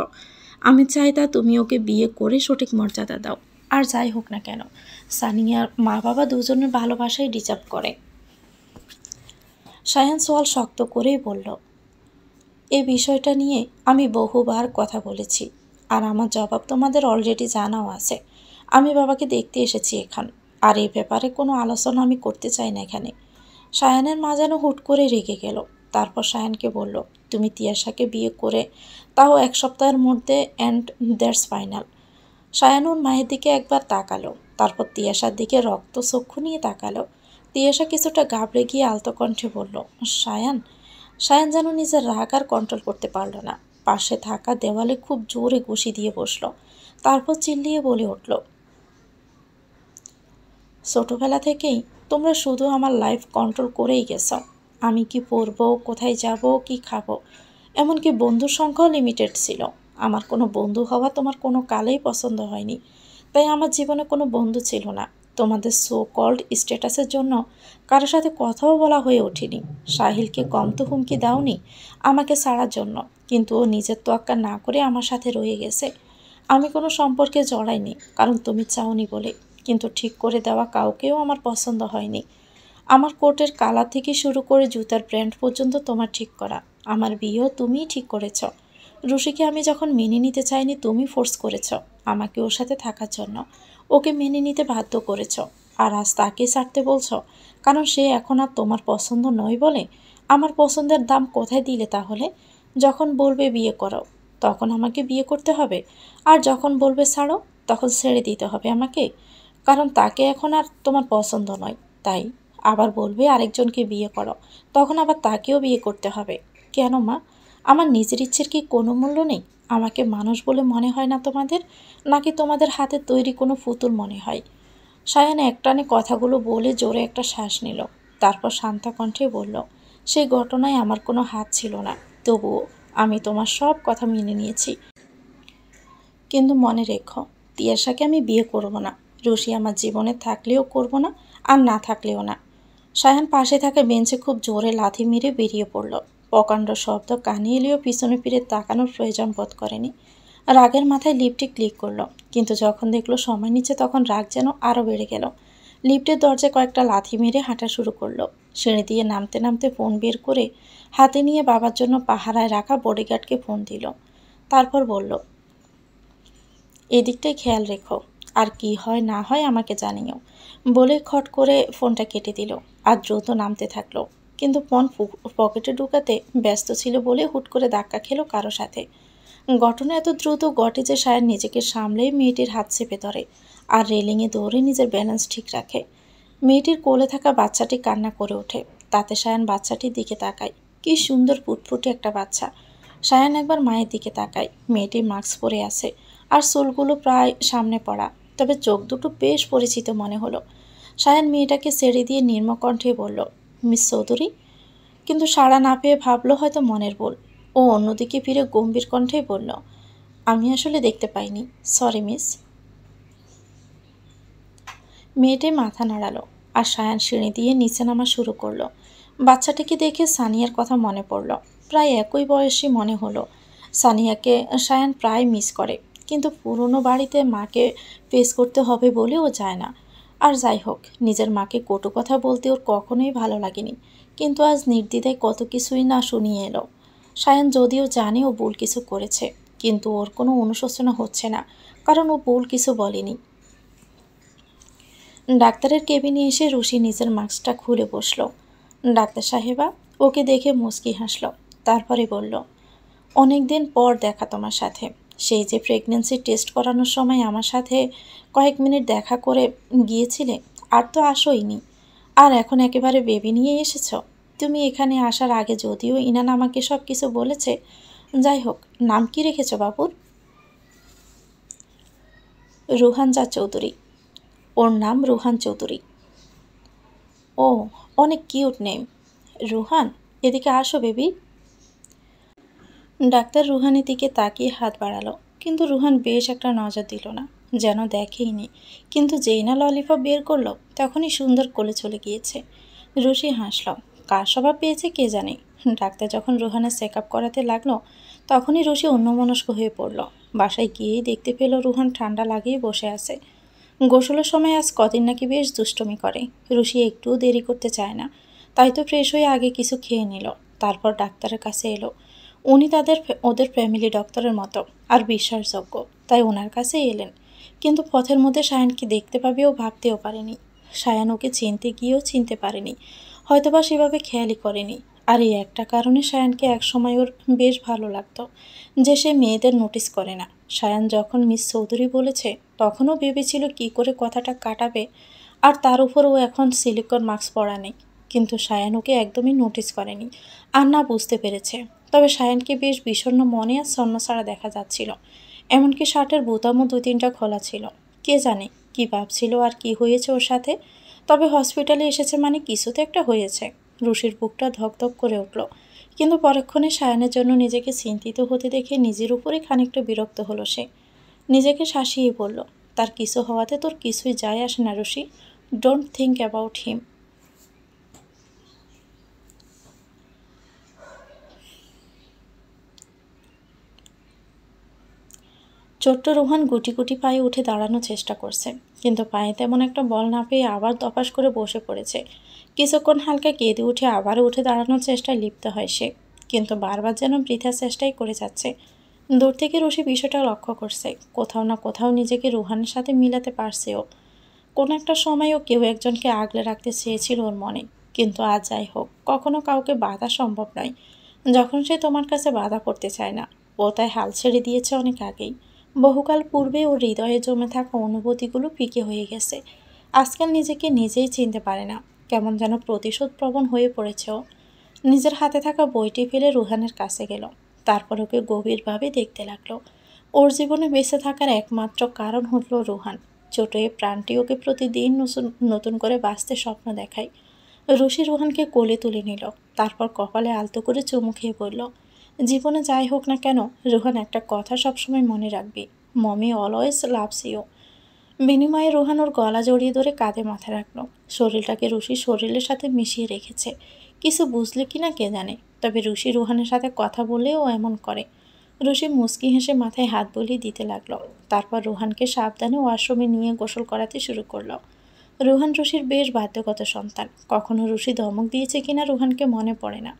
আমি চাই তা তুমি ওকে বিয়ে করে সঠিক মর্যাদা দাও। আর যাই হোক না কেন, সানিয়ার মা বাবা দুজনের ভালোবাসাই ডিজার্ভ করে। সায়ান সোয়াল শক্ত করেই বলল, এই বিষয়টা নিয়ে আমি বহুবার কথা বলেছি, আর আমার জবাব তোমাদের অলরেডি জানাও আছে। আমি বাবাকে দেখতে এসেছি এখন, আর এই ব্যাপারে কোনো আলোচনা আমি করতে চাই না এখানে। সায়ানের মা যেন হুট করে রেগে গেল। তারপর সায়ানকে বলল, তুমি তিয়াশাকে বিয়ে করে তাও 1 সপ্তাহের মধ্যে, অ্যান্ড দ্যাটস ফাইনাল। সায়ান ওর মায়ের দিকে একবার তাকালো, তারপর তিয়াশার দিকে রক্তচক্ষু নিয়ে তাকালো। তিয়াশা কিছুটা ঘাবড়ে গিয়ে আলতো কণ্ঠে বলল, সায়ান। সায়ান যেন নিজের রাগ আর কন্ট্রোল করতে পারল না। পাশে থাকা দেওয়ালে খুব জোরে ঘুষি দিয়ে বসলো। তারপর চিল্লিয়ে বলে উঠল, ছোটবেলা থেকেই তোমরা শুধু আমার লাইফ কন্ট্রোল করেই গেছ। আমি কি পরবো, কোথায় যাব, কি খাবো, এমনকি বন্ধুর সংখ্যাও লিমিটেড ছিল। আমার কোনো বন্ধু হওয়া তোমার কোনো কালেই পছন্দ হয়নি, তাই আমার জীবনে কোনো বন্ধু ছিল না। তোমাদের সো কল্ড স্ট্যাটাসের জন্য কারোর সাথে কথাও বলা হয়ে ওঠেনি। সাহিলকে কম তো হুমকি দাওনি আমাকে ছাড়ার জন্য, কিন্তু ও নিজের তোয়াক্কা না করে আমার সাথে রয়ে গেছে। আমি কোনো সম্পর্কে জড়াইনি, কারণ তুমি চাওনি বলে। কিন্তু ঠিক করে দেওয়া কাউকেও আমার পছন্দ হয়নি। আমার কোটের কালার থেকে শুরু করে জুতার ব্র্যান্ড পর্যন্ত তোমার ঠিক করা। আমার বিয়েও তুমিই ঠিক করেছ। রুশিকে আমি যখন মেনে নিতে চাইনি, তুমি ফোর্স করেছ আমাকে ওর সাথে থাকার জন্য। ওকে মেনে নিতে বাধ্য করেছ, আর আজ তাকে ছাড়তে বলছ, কারণ সে এখন আর তোমার পছন্দ নয় বলে। আমার পছন্দের দাম কোথায় দিলে তাহলে? যখন বলবে বিয়ে করো, তখন আমাকে বিয়ে করতে হবে, আর যখন বলবে ছাড়ো, তখন ছেড়ে দিতে হবে আমাকে, কারণ তাকে এখন আর তোমার পছন্দ নয়। তাই আবার বলবে আরেকজনকে বিয়ে করো, তখন আবার তাকেও বিয়ে করতে হবে। কেন মা? আমার নিজের ইচ্ছের কি কোনো মূল্য নেই? আমাকে মানুষ বলে মনে হয় না তোমাদের, নাকি তোমাদের হাতে তৈরি কোনো পুতুল মনে হয়? সায়ান একটানে কথাগুলো বলে জোরে একটা শ্বাস নিল। তারপর শান্ত কণ্ঠে বলল, সেই ঘটনায় আমার কোনো হাত ছিল না, তবুও আমি তোমার সব কথা মেনে নিয়েছি। কিন্তু মনে রেখো, তিয়াশাকে আমি বিয়ে করব না। রুশি আমার জীবনে থাকলেও করব না, আর না থাকলেও না। সায়ান পাশে থাকা বেঞ্চে খুব জোরে লাথি মেরে বেরিয়ে পড়ল। প্রকাণ্ড শব্দ কানে এলেও পিছনে ফিরে তাকানোর প্রয়োজন বোধ করেনি। রাগের মাথায় লিফটে ক্লিক করলো, কিন্তু যখন দেখলো সময় নিচ্ছে, তখন রাগ যেন আরও বেড়ে গেল। লিফটের দরজায় কয়েকটা লাথি মেরে হাঁটা শুরু করলো। সিঁড়ি দিয়ে নামতে নামতে ফোন বের করে হাতে নিয়ে বাবার জন্য পাহারায় রাখা বডিগার্ডকে ফোন দিল। তারপর বলল, এদিকটাই খেয়াল রেখো, আর কি হয় না হয় আমাকে জানিও। বলে খট করে ফোনটা কেটে দিল আর দ্রুত নামতে থাকলো। কিন্তু ফোন পকেটে ঢুকাতে ব্যস্ত ছিল বলে হুট করে ধাক্কা খেলো কারো সাথে। ঘটনা এত দ্রুত ঘটে যে সায়ান নিজেকে সামলেই মেয়েটির হাত চেপে ধরে আর রেলিংয়ে দৌড়ে নিজের ব্যালেন্স ঠিক রাখে। মেয়েটির কোলে থাকা বাচ্চাটি কান্না করে ওঠে। তাতে সায়ান বাচ্চাটির দিকে তাকায়। কি সুন্দর ফুটফুটে একটা বাচ্চা। সায়ান একবার মায়ের দিকে তাকায়। মেয়েটি মাস্ক পরে আছে, আর চুলগুলো প্রায় সামনে পড়া, তবে চোখ দুটো বেশ পরিচিত মনে হলো। সায়ান মেয়েটাকে ছেড়ে দিয়ে নির্ম কণ্ঠে বলল, মিস চৌধুরী। কিন্তু সাড়া না পেয়ে ভাবলো হয়তো মনের ভুল। ও অন্যদিকে ফিরে গম্ভীর কণ্ঠে বলল, আমি আসলে দেখতে পাইনি, সরি মিস। মেয়েটি মাথা নাড়ালো, আর সায়ান সিঁড়ি দিয়ে নিচে নামা শুরু করলো। বাচ্চাটিকে দেখে সানিয়ার কথা মনে পড়ল। প্রায় একই বয়সী মনে হলো। সানিয়াকে সায়ান প্রায় মিস করে, কিন্তু পুরনো বাড়িতে মাকে ফেস করতে হবে বলে ও যায় না। আর যাই হোক, নিজের মাকে কটু কথা বলতে ওর কখনোই ভালো লাগেনি, কিন্তু আজ নির্দ্বিধায় কত কিছুই না শুনিয়ে এলো। সায়ান যদিও জানে ও ভুল কিছু করেছে, কিন্তু ওর কোনো অনুশোচনা হচ্ছে না, কারণ ও ভুল কিছু বলেনি। ডাক্তারের কেবিনে এসে রুশি নিজের মাস্কটা খুলে বসল। ডাক্তার সাহেবা ওকে দেখে মুচকি হাসল। তারপরে বলল, অনেক দিন পর দেখা তোমার সাথে। সেই যে প্রেগনেন্সি টেস্ট করানোর সময় আমার সাথে কয়েক মিনিট দেখা করে গিয়েছিলে, আর তো আসোইনি। আর এখন একেবারে বেবি নিয়ে এসেছ। তুমি এখানে আসার আগে যদিও ইনান আমাকে সব কিছু বলেছে। যাই হোক, নাম কি রেখেছ বাবুর? রুহানজা চৌধুরী। ওর নাম রুহান চৌধুরী। ও, অনেক কিউট নেম। রুহান, এদিকে আসো বেবি। ডাক্তার রুহানের দিকে তাকিয়ে হাত বাড়ালো, কিন্তু রুহান বেশ একটা নজর দিল না, যেন দেখেইনি। কিন্তু যেই না ললিপপ বের করলো, তখনই সুন্দর কোলে চলে গিয়েছে। রুশি হাসল। কার স্বভাব পেয়েছে কে জানে। ডাক্তার যখন রুহানের চেক আপ করাতে লাগলো, তখনই রুশি অন্যমনস্ক হয়ে পড়ল। বাসায় গিয়েই দেখতে পেল রুহান ঠান্ডা লাগিয়ে বসে আছে। গোসলের সময় আজ কদিন নাকি বেশ দুষ্টুমি করে। রুশি একটুও দেরি করতে চায় না, তাই তো ফ্রেশ হয়ে আগে কিছু খেয়ে নিল। তারপর ডাক্তারের কাছে এলো। উনি ওদের ফ্যামিলি ডক্টরের মতো আর বিশ্বাসযোগ্য, তাই ওনার কাছে এলেন। কিন্তু পথের মধ্যে সায়ানকে দেখতে পাবেও ভাবতেও পারেনি। সায়ান ওকে চিনতে গিয়েও চিনতে পারেনি, হয়তোবা সেভাবে খেয়ালই করেনি। আর এই একটা কারণে সায়ানকে একসময় ওর বেশ ভালো লাগতো, যে সে মেয়েদের নোটিস করে না। সায়ান যখন মিস চৌধুরী বলেছে তখনও ভেবেছিল কি করে কথাটা কাটাবে, আর তার উপর ও এখন সিলিকন মাস্ক পরা নেই। কিন্তু সায়ান ওকে একদমই নোটিস করেনি, আর না বুঝতে পেরেছে। তবে সায়ানকে বেশ বিষণ্ণ মনে আর ছন্নছাড়া দেখা যাচ্ছিল। এমনকি শার্টের বোতামও 2-3টা খোলা ছিল। কে জানে কি ভাবছিল আর কি হয়েছে ওর সাথে। তবে হসপিটালে এসেছে মানে কিছু তো একটা হয়েছে। রুশির বুকটা ধকধক করে উঠল। কিন্তু পরক্ষণে সায়ানের জন্য নিজেকে চিন্তিত হতে দেখে নিজের উপরেই খানিকটা বিরক্ত হলো সে। নিজেকে শাসিয়ে বলল, তার কিছু হওয়াতে তোর কিছুই যায় আসে না Rushi. Don't think about him. ছোট্ট রোহান গুটি গুটি পায়ে উঠে দাঁড়ানোর চেষ্টা করছে, কিন্তু পায়ে তেমন একটা বল না পেয়ে আবার দপাস করে বসে পড়েছে। কিছুক্ষণ হালকা কেঁদে উঠে আবারও উঠে দাঁড়ানোর চেষ্টায় লিপ্ত হয় সে, কিন্তু বারবার যেন বৃথা চেষ্টাই করে যাচ্ছে। দূর থেকে রুশি বিষয়টা লক্ষ্য করছে, কোথাও না কোথাও নিজেকে রোহানের সাথে মিলাতে পারছে ও। কোনো একটা সময়ও কেউ একজনকে আগলে রাখতে চেয়েছিল ওর মনে, কিন্তু আজ যাই হোক, কখনো কাউকে বাধা সম্ভব নয় যখন সে তোমার কাছে বাধা করতে চায় না। ও তাই হাল ছেড়ে দিয়েছে অনেক আগেই। বহুকাল পূর্বে ওর হৃদয়ে জমে থাকা অনুভূতিগুলো ফিকে হয়ে গেছে। আজকাল নিজেকে নিজেই চিনতে পারে না, কেমন যেন প্রতিশোধ প্রবণ হয়ে পড়েছে ও। নিজের হাতে থাকা বইটি ফেলে রুহানের কাছে গেল, তারপর ওকে গভীরভাবে দেখতে লাগলো। ওর জীবনে বেঁচে থাকার একমাত্র কারণ হলো রুহান। ছোট এই প্রাণটি ওকে প্রতিদিন নতুন করে বাঁচতে স্বপ্ন দেখায়। রুশি রুহানকে কোলে তুলে নিল, তারপর কপালে আলতো করে চুমু খেয়ে বলল, জীবনে যাই হোক না কেন রুহান একটা কথা সবসময় মনে রাখবি, মমি অলওয়েজ লাভস ইউ। বিনিময়ে রুহান ওর গলা জড়িয়ে ধরে কাঁধে মাথা রাখল, শরীরটাকে রুশির শরীরের সাথে মিশিয়ে রেখেছে। কিছু বুঝলে কিনা কে জানে, তবে রুশি রুহানের সাথে কথা বললেও এমন করে। রুশি মুচকি হেসে মাথায় হাত বুলিয়ে দিতে লাগলো, তারপর রুহানকে সাবধানে ওয়াশরুমে নিয়ে গোসল করাতে শুরু করলো। রুহান রুশির বেশ বাধ্যগত সন্তান, কখনো রুশি ধমক দিয়েছে কিনা রুহানকে মনে পড়ে না।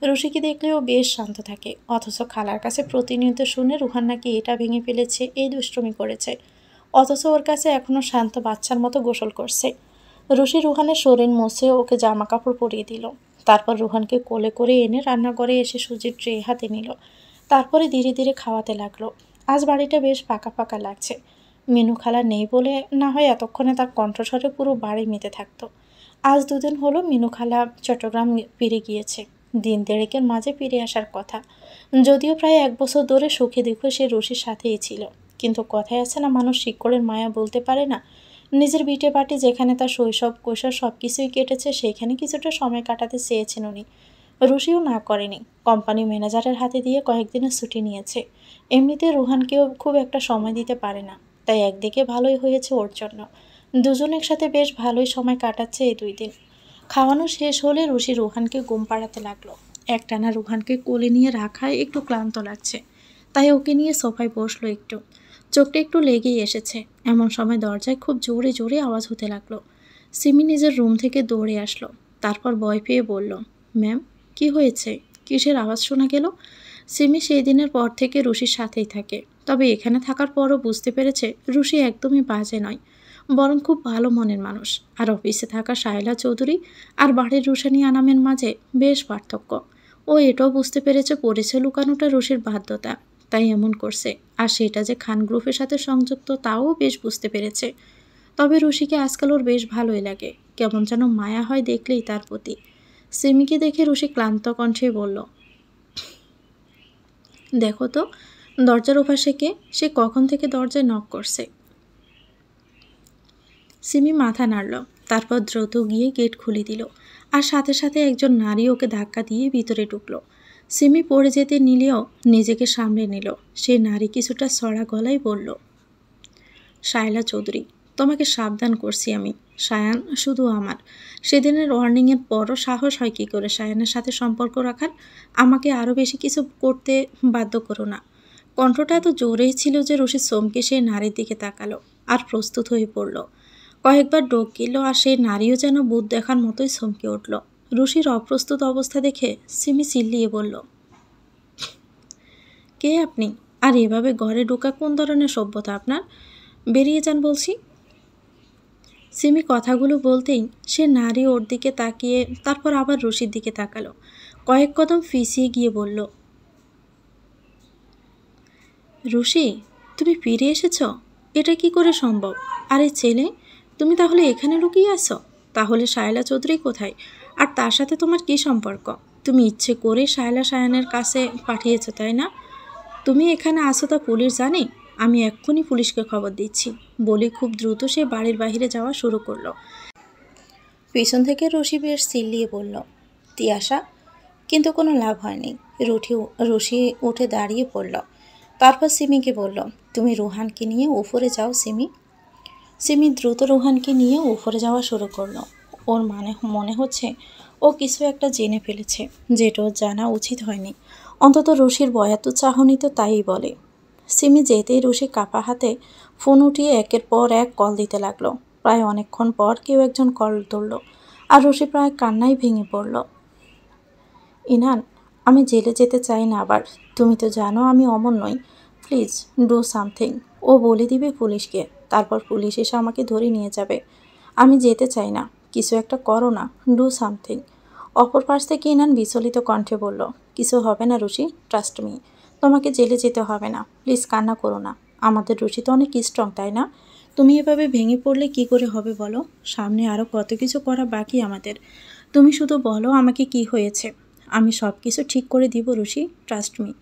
রুশিকে দেখলেও বেশ শান্ত থাকে, অথচ খালার কাছে প্রতিনিয়ত শুনে রুহান নাকি এটা ভেঙে ফেলেছে, এই দুষ্টুমি করেছে। অথচ ওর কাছে এখনও শান্ত বাচ্চার মতো গোসল করছে। রুশি রুহানের শরীর মুছে ওকে জামা কাপড় পরিয়ে দিল, তারপর রুহানকে কোলে করে এনে রান্নাঘরে এসে সুজির ট্রে হাতে নিল। তারপরে ধীরে ধীরে খাওয়াতে লাগলো। আজ বাড়িটা বেশ ফাঁকা ফাঁকা লাগছে। মিনু খালা নেই বলে না হয় এতক্ষণে তার কণ্ঠস্বরে পুরো বাড়ি মেতে থাকতো। আজ 2 দিন হলো মিনু খালা চট্টগ্রাম ফিরে গিয়েছে। দিন দেড়েকের মাঝে ফিরে আসার কথা। যদিও প্রায় 1 বছর ধরে সুখে দুঃখে সে রুশির সাথেই ছিল, কিন্তু কথায় আছে না, মানুষ শিকড়ের মায়া বলতে পারে না। নিজের ভিটে বাটি যেখানে তার শৈশব কৈশোর সব কিছুই কেটেছে, সেইখানে কিছুটা সময় কাটাতে চেয়েছেন উনি। রুশিও না করেনি, কোম্পানি ম্যানেজারের হাতে দিয়ে কয়েকদিনের ছুটি নিয়েছে। এমনিতে রুহানকেও খুব একটা সময় দিতে পারে না, তাই একদিকে ভালোই হয়েছে ওর জন্য। দুজন একসাথে বেশ ভালোই সময় কাটাচ্ছে এই 2 দিন। খাওয়ানো শেষ হলে রুশি রুহানকে ঘুম পাড়াতে লাগলো। একটানা রুহানকে কোলে নিয়ে রাখায় একটু ক্লান্ত লাগছে, তাই ওকে নিয়ে সোফায় বসলো একটু। চোখটা একটু লেগেই এসেছে, এমন সময় দরজায় খুব জোরে জোরে আওয়াজ হতে লাগলো। সিমি নিজের রুম থেকে দৌড়ে আসলো, তারপর ভয় পেয়ে বলল, ম্যাম, কি হয়েছে? কিসের আওয়াজ শোনা গেল? সিমি সেই দিনের পর থেকে রুশির সাথেই থাকে, তবে এখানে থাকার পরও বুঝতে পেরেছে রুশি একদমই বাজে নয়, বরং খুব ভালো মনের মানুষ। আর অফিসে থাকা শায়লা চৌধুরী আর বাড়ির রুশানি আনামের মাঝে বেশ পার্থক্য। ও এটাও বুঝতে পেরেছে পড়েছে লুকানোটা রুশির বাধ্যতা, তাই এমন করছে। আর সেটা যে খান গ্রুপের সাথে সংযুক্ত তাও বেশ বুঝতে পেরেছে। তবে রুশিকে আজকাল ওর বেশ ভালোই লাগে, কেমন যেন মায়া হয় দেখলেই তার প্রতি। সিমিকে দেখে রুশি ক্লান্ত কণ্ঠে বলল, দেখো তো দরজার ওপাশে কে, সে কখন থেকে দরজায় নক করছে। সিমি মাথা নাড়ল, তারপর দ্রুত গিয়ে গেট খুলে দিল, আর সাথে সাথে একজন নারী ওকে ধাক্কা দিয়ে ভিতরে ঢুকলো। সিমি পড়ে যেতে নিলেও নিজেকে সামলে নিল। সে নারী কিছুটা সড়া গলায় বলল, শায়লা চৌধুরী, তোমাকে সাবধান করছি আমি। সায়ান শুধু আমার। সেদিনের ওয়ার্নিংয়ের পরও সাহস হয় কী করে সায়ানের সাথে সম্পর্ক রাখার? আমাকে আরও বেশি কিছু করতে বাধ্য করো না। কণ্ঠটা এত জোরেই ছিল যে রশিদ চমকে সেই নারীর দিকে তাকালো আর প্রস্তুত হয়ে পড়ল। কয়েকবার ডোক গেল, আর সেই নারীও যেন ভূত দেখার মতোই চমকে উঠল। রুশির অপ্রস্তুত অবস্থা দেখে সিমি চিল্লিয়ে বলল, কে আপনি? আর এভাবে ঘরে ঢোকা কোন ধরনের সভ্যতা আপনার? বেরিয়ে যান বলছি। সিমি কথাগুলো বলতেই সে নারী ওর দিকে তাকিয়ে তারপর আবার রশির দিকে তাকালো। কয়েক কদম পিছিয়ে গিয়ে বলল, রুশি, তুমি ফিরে এসেছ? এটা কি করে সম্ভব? আরে ছেলে, তুমি তাহলে এখানে লুকিয়ে আছো? তাহলে শায়লা চৌধুরী কোথায়? আর তার সাথে তোমার কি সম্পর্ক? তুমি ইচ্ছে করে শায়লা সায়ানের কাছে পাঠিয়েছো, তাই না? তুমি এখানে আসো তা পুলিশ জানে? আমি এক্ষুনি পুলিশকে খবর দিচ্ছি। বলে খুব দ্রুত সে বাড়ির বাইরে যাওয়া শুরু করলো। পিছন থেকে রশি বেশ চিল্লিয়ে বলল, তিয়াশা। কিন্তু কোনো লাভ হয়নি। রশি উঠে দাঁড়িয়ে পড়ল। তারপর সিমিকে বলল, তুমি রুহানকে নিয়ে উপরে যাও সিমি। সিমি দ্রুত রুহানকে নিয়ে উপরে যাওয়া শুরু করলো। ওর মনে হচ্ছে ও কিছু একটা জেনে ফেলেছে, যেটা ওর জানা উচিত হয়নি। অন্তত রশির বয়াত চাহনি তো তাই বলে। সিমি যেতেই রশি কাপা হাতে ফোন উঠিয়ে একের পর এক কল দিতে লাগলো। প্রায় অনেকক্ষণ পর কেউ একজন কল ধরল, আর রশি প্রায় কান্নায় ভেঙে পড়ল। ইনান, আমি জেলে যেতে চাই না আবার। তুমি তো জানো আমি অমর নই। Please do something. ও বলে দিবে পুলিশকে, তারপর পুলিশ এসে আমাকে ধরে নিয়ে যাবে। আমি যেতে চাই না। কিছু একটা করো না, ডু সামথিং। অপর পাশ থেকে ইনান বিচলিত কণ্ঠে বলল, কিছু হবে না রুশি, ট্রাস্ট মি। তোমাকে জেলে যেতে হবে না। প্লিজ কান্না করো না। আমাদের রুশি তো অনেক স্ট্রং, তাই না? তুমি এভাবে ভেঙে পড়লে কি করে হবে বলো? সামনে আরও কত কিছু করা বাকি আমাদের। তুমি শুধু বলো আমাকে কি হয়েছে। আমি সব কিছু ঠিক করে দিব রুশি, ট্রাস্ট মি।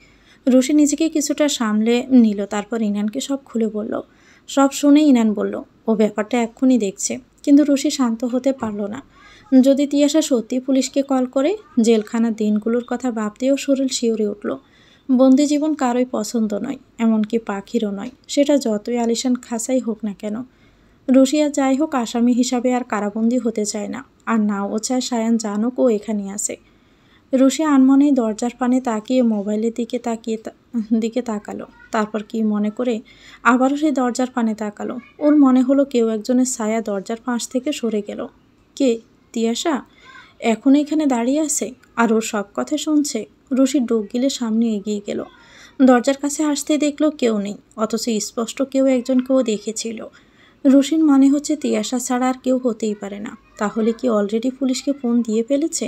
রুশি নিজেকে কিছুটা সামলে নিল, তারপর ইনানকে সব খুলে বলল। সব শুনে ইনান বলল, ও ব্যাপারটা এক্ষুনি দেখছে। কিন্তু রুশি শান্ত হতে পারল না। যদি তিয়াশা সত্যি পুলিশকে কল করে, জেলখানার দিনগুলোর কথা ভাবতেও শরীর শিউরে উঠল। বন্দি জীবন কারোই পছন্দ নয়, এমনকি পাখিরও নয়, সেটা যতই আলিশান খাঁচাই হোক না কেন। রুশিয়া যাই হোক আসামি হিসাবে আর কারাবন্দি হতে চায় না, আর নাও চায় সায়ান জানুক ও এখানে আছে। রুশিয়া আনমনেই দরজার পানে তাকিয়ে মোবাইলের দিকে তাকালো। তারপর কি মনে করে আবারও সেই দরজার পানে তাকালো। ওর মনে হলো কেউ একজনের ছায়া দরজার পাশ থেকে সরে গেল। কে? তিয়াশা এখন এখানে দাঁড়িয়ে আছে আর ওর সব কথা শুনছে। রুশি ডোক গিলে সামনে এগিয়ে গেল। দরজার কাছে আসতে দেখলো কেউ নেই, অথচ স্পষ্ট কেউ একজনকেও দেখেছিল। রুশির মনে হচ্ছে তিয়াশা ছাড়া আর কেউ হতেই পারে না। তাহলে কি অলরেডি পুলিশকে ফোন দিয়ে ফেলেছে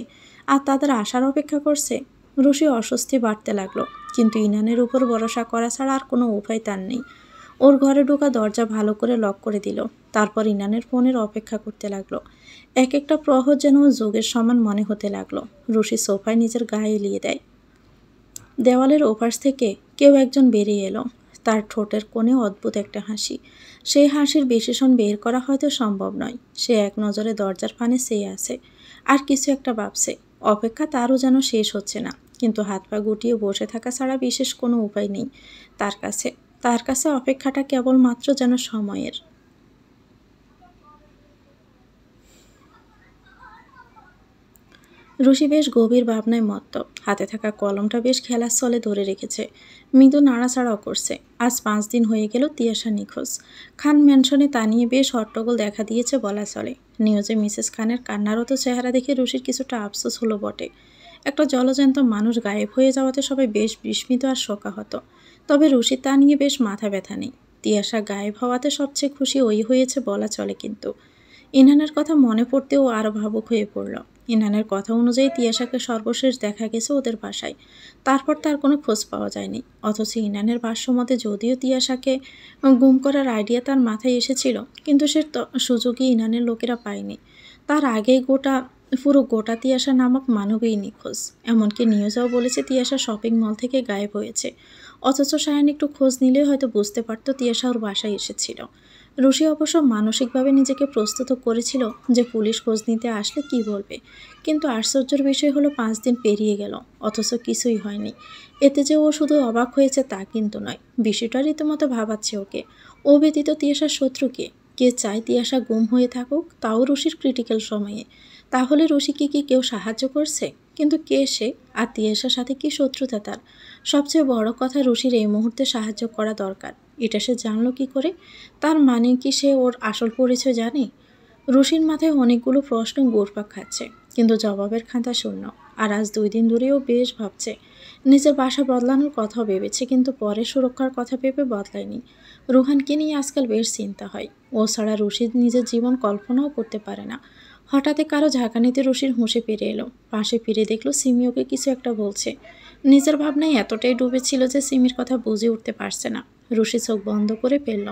আর তাদের আসার অপেক্ষা করছে? রুশি অস্বস্তি বাড়তে লাগলো, কিন্তু ইনানের উপর ভরসা করা ছাড়া আর কোনো উপায় তার নেই। ওর ঘরে ঢোকা দরজা ভালো করে লক করে দিল। তারপর ইনানের ফোনের অপেক্ষা করতে লাগলো। এক একটা প্রহর যেন যোগের সমান মনে হতে লাগলো। রুশি সোফায় নিজের গায়ে এলিয়ে দেয়। দেওয়ালের ওপাশ থেকে কেউ একজন বেরিয়ে এলো। তার ঠোঁটের কোণে অদ্ভুত একটা হাসি। সেই হাসির বিশেষণ বের করা হয়তো সম্ভব নয়। সে এক নজরে দরজার পানে চেয়ে আছে, আর কিছু একটা ভাবছে। অপেক্ষা তারও যেন শেষ হচ্ছে না, কিন্তু হাত পা গুটিয়ে বসে থাকা ছাড়া বিশেষ কোনো উপায় নেই তার কাছে। তার কাছে অপেক্ষাটা কেবলমাত্র যেন সময়ের। রুশি বেশ গভীর ভাবনায় মত্ত। হাতে থাকা কলমটা বেশ খেলার ছলে ধরে রেখেছে। মৃদু নাড়াচাড়াও করছে। আজ 5 দিন হয়ে গেল তিয়াশা নিখোঁজ। খান ম্যানশনে তা নিয়ে বেশ হট্টগোল দেখা দিয়েছে বলা চলে। নিউজে মিসেস খানের কান্নারত চেহারা দেখে রুশির কিছুটা আফসোস হলো বটে। একটা জলজ্যান্ত মানুষ গায়েব হয়ে যাওয়াতে সবাই বেশ বিস্মিত আর শোকাহত। তবে রুশির তা নিয়ে বেশ মাথা ব্যথা নেই। তিয়াশা গায়েব হওয়াতে সবচেয়ে খুশি ওই হয়েছে বলা চলে। কিন্তু ইনানের কথা মনে পড়তেও আরও ভাবুক হয়ে পড়ল। ইনানের কথা অনুযায়ী তিয়াশাকে সর্বশেষ দেখা গেছে ওদের বাসায়। তারপর তার কোনো খোঁজ পাওয়া যায়নি। অথচ ইনানের ভাষ্যমতে যদিও তিয়াশাকে গুম করার আইডিয়া তার মাথায় এসেছিল, কিন্তু সে সুযোগই ইনানের লোকেরা পায়নি। তার আগেই পুরো গোটা তিয়াশা নামক মানবই নিখোঁজ। এমনকি নিউজেও বলেছে তিয়াশা শপিং মল থেকে গায়েব হয়েছে। অথচ সায়ান একটু খোঁজ নিলে হয়তো বুঝতে পারত তিয়াশা ওর বাসায় এসেছিল। রুশি অবশ্য মানসিকভাবে নিজেকে প্রস্তুত করেছিল যে পুলিশ খোঁজ নিতে আসলে কি বলবে। কিন্তু আশ্চর্যের বিষয় হলো 5 দিন পেরিয়ে গেল, অথচ কিছুই হয়নি। এতে যে ও শুধু অবাক হয়েছে তা কিন্তু নয়, বিষয়টা রীতিমতো ভাবাচ্ছে ওকে। ও ব্যতীত তিয়াশার শত্রু কে? কে চায় তিয়াশা গুম হয়ে থাকুক, তাও রুশির ক্রিটিক্যাল সময়ে? তাহলে রুশিকে কি কেউ সাহায্য করছে? কিন্তু কে সে, আর তিয়াশার সাথে কি শত্রুতা তার? সবচেয়ে বড় কথা, রুশির এই মুহূর্তে সাহায্য করা দরকার। এটা সে জানলো কি করে? তার মানে কি সে ওর আসল পরিচয় জানে? রুশির মাথায় অনেকগুলো প্রশ্ন ঘুরপাক খাচ্ছে, কিন্তু জবাবের খাতা শূন্য। আর আজ 2 দিন ধরেও বেশ ভাবছে। নিজের বাসা বদলানোর কথাও ভেবেছে, কিন্তু পরে সুরক্ষার কথা ভেবে বদলায়নি। রুহানকে নিয়ে আজকাল বেশ চিন্তা হয়। ও ছাড়া রশিদ নিজের জীবন কল্পনাও করতে পারে না। হঠাৎ কারো ঝাঁকানিতে রশির হুঁশে ফিরে এলো। পাশে ফিরে দেখলো সিমি ওকে কিছু একটা বলছে। নিজের ভাবনায় এতটাই ডুবেছিল যে সিমির কথা বুঝে উঠতে পারছে না। রশি চোখ বন্ধ করে ফেলল।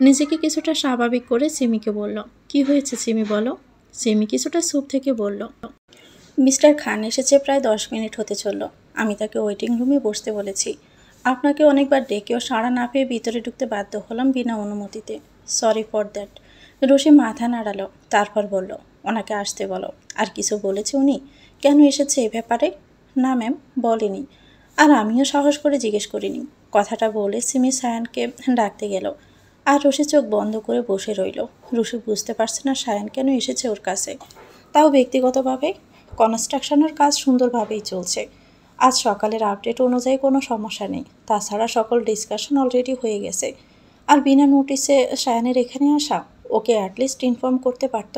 নিজেকে কিছুটা স্বাভাবিক করে সিমিকে বলল, কি হয়েছে সিমি বলো? সিমি কিছুটা চুপ থেকে বলল, মিস্টার খান এসেছে প্রায় 10 মিনিট হতে চলল। আমি তাকে ওয়েটিং রুমে বসতে বলেছি। আপনাকে অনেকবার ডেকেও সাড়া না পেয়ে ভিতরে ঢুকতে বাধ্য হলাম বিনা অনুমতিতে। Sorry for that. রশি মাথা নাড়ালো, তারপর বলল, ওনাকে আসতে বলো। আর কিছু বলেছে উনি? কেন এসেছে এ ব্যাপারে? না ম্যাম, বলেনি। আর আমিও সাহস করে জিজ্ঞেস করিনি। কথাটা বলে সিমি সায়ানকে ডাকতে গেল। আর রশি চোখ বন্ধ করে বসে রইল। রশি বুঝতে পারছে না সায়ান কেন এসেছে ওর কাছে, তাও ব্যক্তিগতভাবে। কনস্ট্রাকশনের কাজ সুন্দরভাবেই চলছে। আজ সকালের আপডেট অনুযায়ী কোনো সমস্যা নেই। তাছাড়া সকল ডিসকাশন অলরেডি হয়ে গেছে। আর বিনা নোটিসে সায়ানের এখানে আসা, ওকে অ্যাটলিস্ট ইনফর্ম করতে পারত।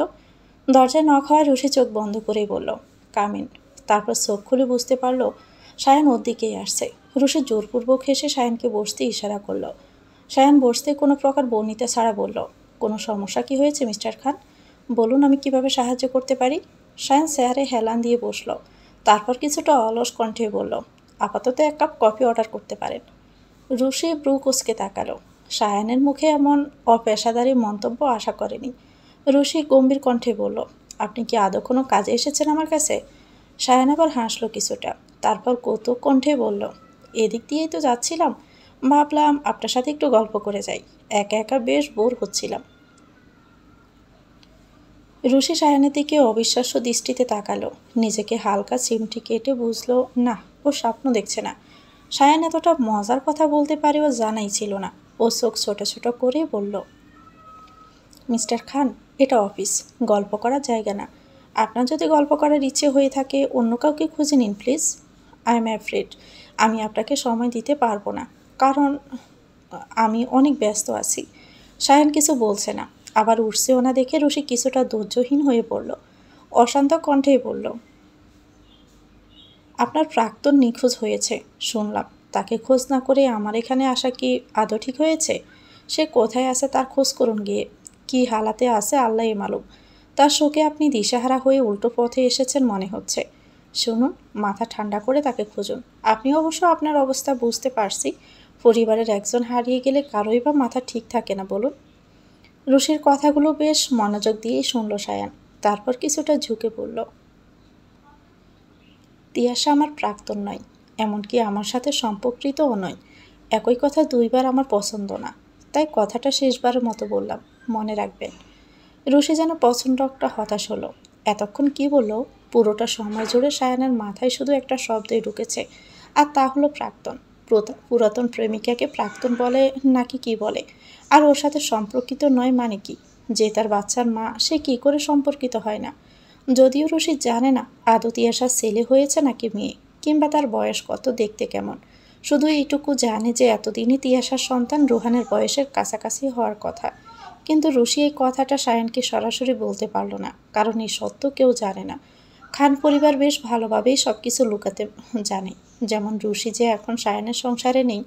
দরজায় নক হওয়ায় রশি চোখ বন্ধ করেই বলল, কামিন। তারপর চোখ খুলে বুঝতে পারল সায়ান ওর দিকেই আসছে। রশি জোরপূর্বক হেসে সায়ানকে বসতে ইশারা করলো। সায়ান বসতে কোনো প্রকার বর্ণিতা ছাড়া বলল, কোনো সমস্যা কি হয়েছে মিস্টার খান? বলুন, আমি কিভাবে সাহায্য করতে পারি? সায়ান চেয়ারে হেলান দিয়ে বসল। তারপর কিছুটা অলস কণ্ঠে বলল, আপাতত 1 কাপ কফি অর্ডার করতে পারেন। রুশি ব্রু কুচকে তাকালো। সায়ানের মুখে এমন অপেশাদারি মন্তব্য আশা করেনি। রুশি গম্ভীর কণ্ঠে বলল, আপনি কি আদৌ কোনো কাজে এসেছেন আমার কাছে? সায়ান আবার হাসলো কিছুটা। তারপর কৌতুক কণ্ঠে বলল, এদিক দিয়েই তো যাচ্ছিলাম। ভাবলাম আপনার সাথে একটু গল্প করে যাই। একা একা বেশ বোর হচ্ছিলাম। রুশি সায়ানের দিকে অবিশ্বাস্য দৃষ্টিতে তাকালো। নিজেকে হালকা চিমটি কেটে বুঝলো না, ও স্বপ্ন দেখছে না। সায়ান এতটা মজার কথা বলতে পারে ও জানাই ছিল না। ও চোখ ছোট ছোট করে বলল, মিস্টার খান, এটা অফিস, গল্প করার জায়গা না। আপনার যদি গল্প করার ইচ্ছে হয়ে থাকে অন্য কাউকে খুঁজে নিন প্লিজ। আই এম অ্যাফ্রেড আমি আপনাকে সময় দিতে পারবো না, কারণ আমি অনেক ব্যস্ত আছি। সায়ান কিছু বলছে না, আবার উঠছেও না দেখে রুশি কিছুটা ধৈর্যহীন হয়ে পড়ল। অশান্ত কণ্ঠেই বলল, আপনার প্রাক্তন নিখোঁজ হয়েছে শুনলাম। তাকে খোঁজ না করে আমার এখানে আসা কি আদৌ ঠিক হয়েছে? সে কোথায় আছে তার খোঁজ করুন গিয়ে। কি হালাতে আছে আল্লাহই মালুম। তার শোকে আপনি দিশাহারা হয়ে উল্টো পথে এসেছেন মনে হচ্ছে। শুনুন, মাথা ঠান্ডা করে তাকে খুঁজুন। আপনি অবশ্য আপনার অবস্থা বুঝতে পারছি। পরিবারের একজন হারিয়ে গেলে কারোই বা মাথা ঠিক থাকে না বলুন। রুশির কথাগুলো বেশ মনোযোগ দিয়েই শুনল সায়ান। তারপর কিছুটা ঝুঁকে পড়ল, তিয়াশা আমার প্রাক্তন নয়, এমনকি আমার সাথে সম্পর্কিতও নয়। একই কথা 2বার আমার পছন্দ না, তাই কথাটা শেষবারের মতো বললাম, মনে রাখবেন। রুশি যেন প্রচণ্ড একটা হতাশ হলো। এতক্ষণ কি বললো? পুরোটা সময় জুড়ে সায়ানের মাথায় শুধু একটা শব্দই ঢুকেছে, আর তা হলো প্রাক্তন। পুরাতন প্রেমিকাকে প্রাক্তন বলে নাকি কি বলে? আর ওর সাথে সম্পর্কিত নয় মানে কি? যে তার বাচ্চার মা, সে কি করে সম্পর্কিত হয় না? যদিও রশি জানে না আদৌ তিয়াশার ছেলে হয়েছে নাকি মেয়ে, কিংবা তার বয়স কত, দেখতে কেমন। শুধু এইটুকু জানে যে এতদিনই তিয়াশার সন্তান রুহানের বয়সের কাছাকাছি হওয়ার কথা। কিন্তু রুশি এই কথাটা সায়ানকে সরাসরি বলতে পারল না, কারণ এই সত্য কেউ জানে না। খান পরিবার বেশ ভালোভাবেই সব কিছু লুকাতে জানে। যেমন রুশি যে এখন সায়ানের সংসারে নেই,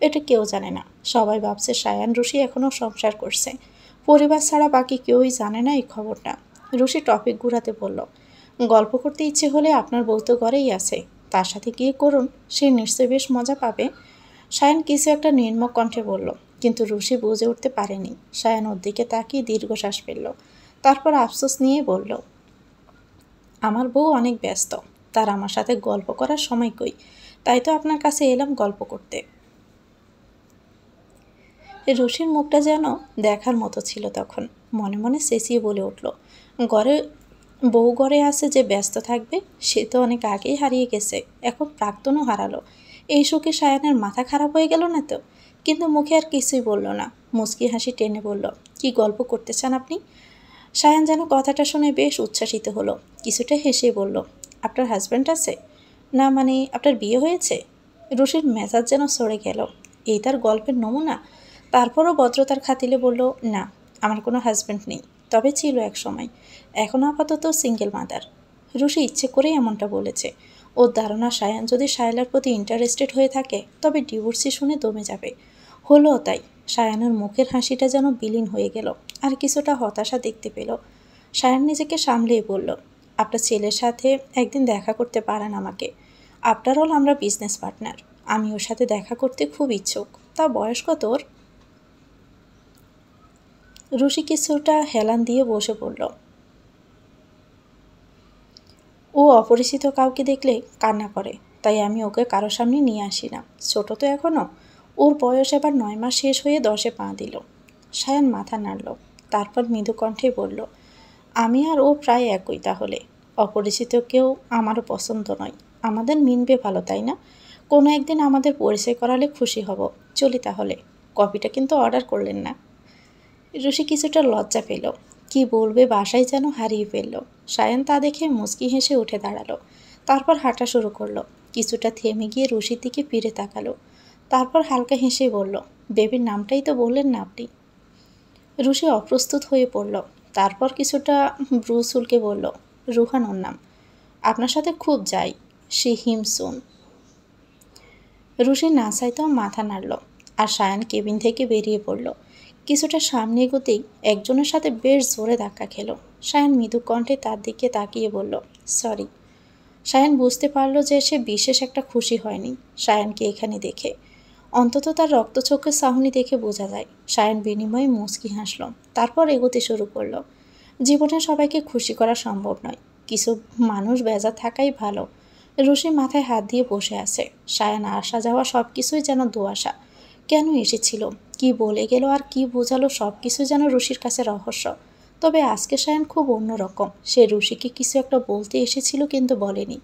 এটা কেউ জানে না। সবাই ভাবছে সায়ান রুশি এখনও সংসার করছে। পরিবার ছাড়া বাকি কেউই জানে না এই খবরটা। রুশি টপিক ঘুরাতে বলল, গল্প করতে ইচ্ছে হলে আপনার বউ তো ঘরেই আছে, তার সাথে গিয়ে করুন, সে নিশ্চয়ই বেশ মজা পাবে। সায়ান কিছু একটা নির্মক কণ্ঠে বলল, কিন্তু রুশি বুঝে উঠতে পারেনি। সায়ান ওর দিকে তাকিয়ে দীর্ঘশ্বাস ফেলল। তারপর আফসোস নিয়ে বলল, আমার বউ অনেক ব্যস্ত, তার আমার সাথে গল্প করার সময় কই, তাই তো আপনার কাছে এলাম গল্প করতে। রুশির মুখটা যেন দেখার মতো ছিল তখন। মনে মনে চেঁচিয়ে বলে উঠল, ঘরে বউ ঘরে আছে যে ব্যস্ত থাকবে, সে তো অনেক আগেই হারিয়ে গেছে, এখন প্রাক্তনও হারালো। এই শোকে সায়ানের মাথা খারাপ হয়ে গেল না তো? কিন্তু মুখে আর কিছুই বলল না। মুচকি হাসি টেনে বলল, কি গল্প করতে চান আপনি? সায়ান যেন কথাটা শুনে বেশ উচ্ছ্বাসিত হলো। কিছুটা হেসে বলল, আপনার হাজব্যান্ড আছে? না মানে আপনার বিয়ে হয়েছে? রুশির মেজাজ যেন সরে গেল। এই তার গল্পের নমুনা? তারপরও ভদ্রতার খাতিলে বলল, না, আমার কোনো হাজব্যান্ড নেই, তবে ছিল এক সময়। এখন আপাতত সিঙ্গেল মাদার। রুশি ইচ্ছে করেই এমনটা বলেছে। ওর ধারণা সায়ান যদি শায়লার প্রতি ইন্টারেস্টেড হয়ে থাকে তবে ডিভোর্সি শুনে দমে যাবে। হলো তাই। সায়ানের মুখের হাসিটা যেন বিলীন হয়ে গেল, আর কিছুটা হতাশা দেখতে পেল। সায়ান নিজেকে সামলিয়ে বলল, আপনার ছেলের সাথে একদিন দেখা করতে পারেন আমাকে। আফটার অল আমরা বিজনেস পার্টনার। আমি ওর সাথে দেখা করতে খুব ইচ্ছুক। তা বয়স কত ওর? রুশি কিছুটা হেলান দিয়ে বসে পড়ল। ও অপরিচিত কাউকে দেখলে কান্না করে, তাই আমি ওকে কারো সামনে নিয়ে আসি না। ছোট তো এখনও। ওর বয়স এবার 9 মাস শেষ হয়ে 10-এ পা দিল। সায়ান মাথা নাড়ল, তারপর মৃদু কণ্ঠে বলল, আমি আর ও প্রায় একই তাহলে। অপরিচিত কেউ আমারও পছন্দ নয়। আমাদের মিনবে ভালো, তাই না? কোনো একদিন আমাদের পরিচয় করালে খুশি হব। চলি তাহলে। কফিটা কিন্তু অর্ডার করলেন না। রুশি কিছুটা লজ্জা পেল, কি বলবে বাসায় যেন হারিয়ে ফেলল। সায়ান তা দেখে মুচকি হেসে উঠে দাঁড়ালো, তারপর হাঁটা শুরু করলো। কিছুটা থেমে গিয়ে রুশির দিকে ফিরে তাকালো, তারপর হালকা হেসে বলল, বেবির নামটাই তো বললেন না আপনি। রুশি অপ্রস্তুত হয়ে পড়ল, তারপর কিছুটা ব্রু চুলকে বলল, রুহান ওর নাম। আপনার সাথে খুব যাই। সি হিম সুন। রুশি না চাইতেও মাথা নাড়ল, আর সায়ান কেবিন থেকে বেরিয়ে পড়ল। কিছুটা সামনে এগোতেই একজনের সাথে বেশ জোরে ধাক্কা খেল। সায়ান মৃদু কণ্ঠে তার দিকে তাকিয়ে বলল, সরি। সায়ান বুঝতে পারল যে সে বিশেষ একটা খুশি হয়নি সায়ানকে এখানে দেখে। অন্তত তার রক্তচক্ষের চাহনি দেখে বোঝা যায়। সায়ান বিনিময়ে মুচকি হাসল, তারপর এগোতে শুরু করল। জীবনে সবাইকে খুশি করা সম্ভব নয়, কিছু মানুষ বেজা থাকাই ভালো। রুশি মাথায় হাত দিয়ে বসে আছে। সায়ান আসা যাওয়া সব কিছুই যেন দোআশা। কেন এসেছিল, কি বলে গেল, আর কি বোঝালো, সব কিছু যেন রুশির কাছে রহস্য। তবে আজকে সায়ান খুব অন্যরকম। সে রুশিকে কিছু একটা বলতে এসেছিল কিন্তু বলেনি,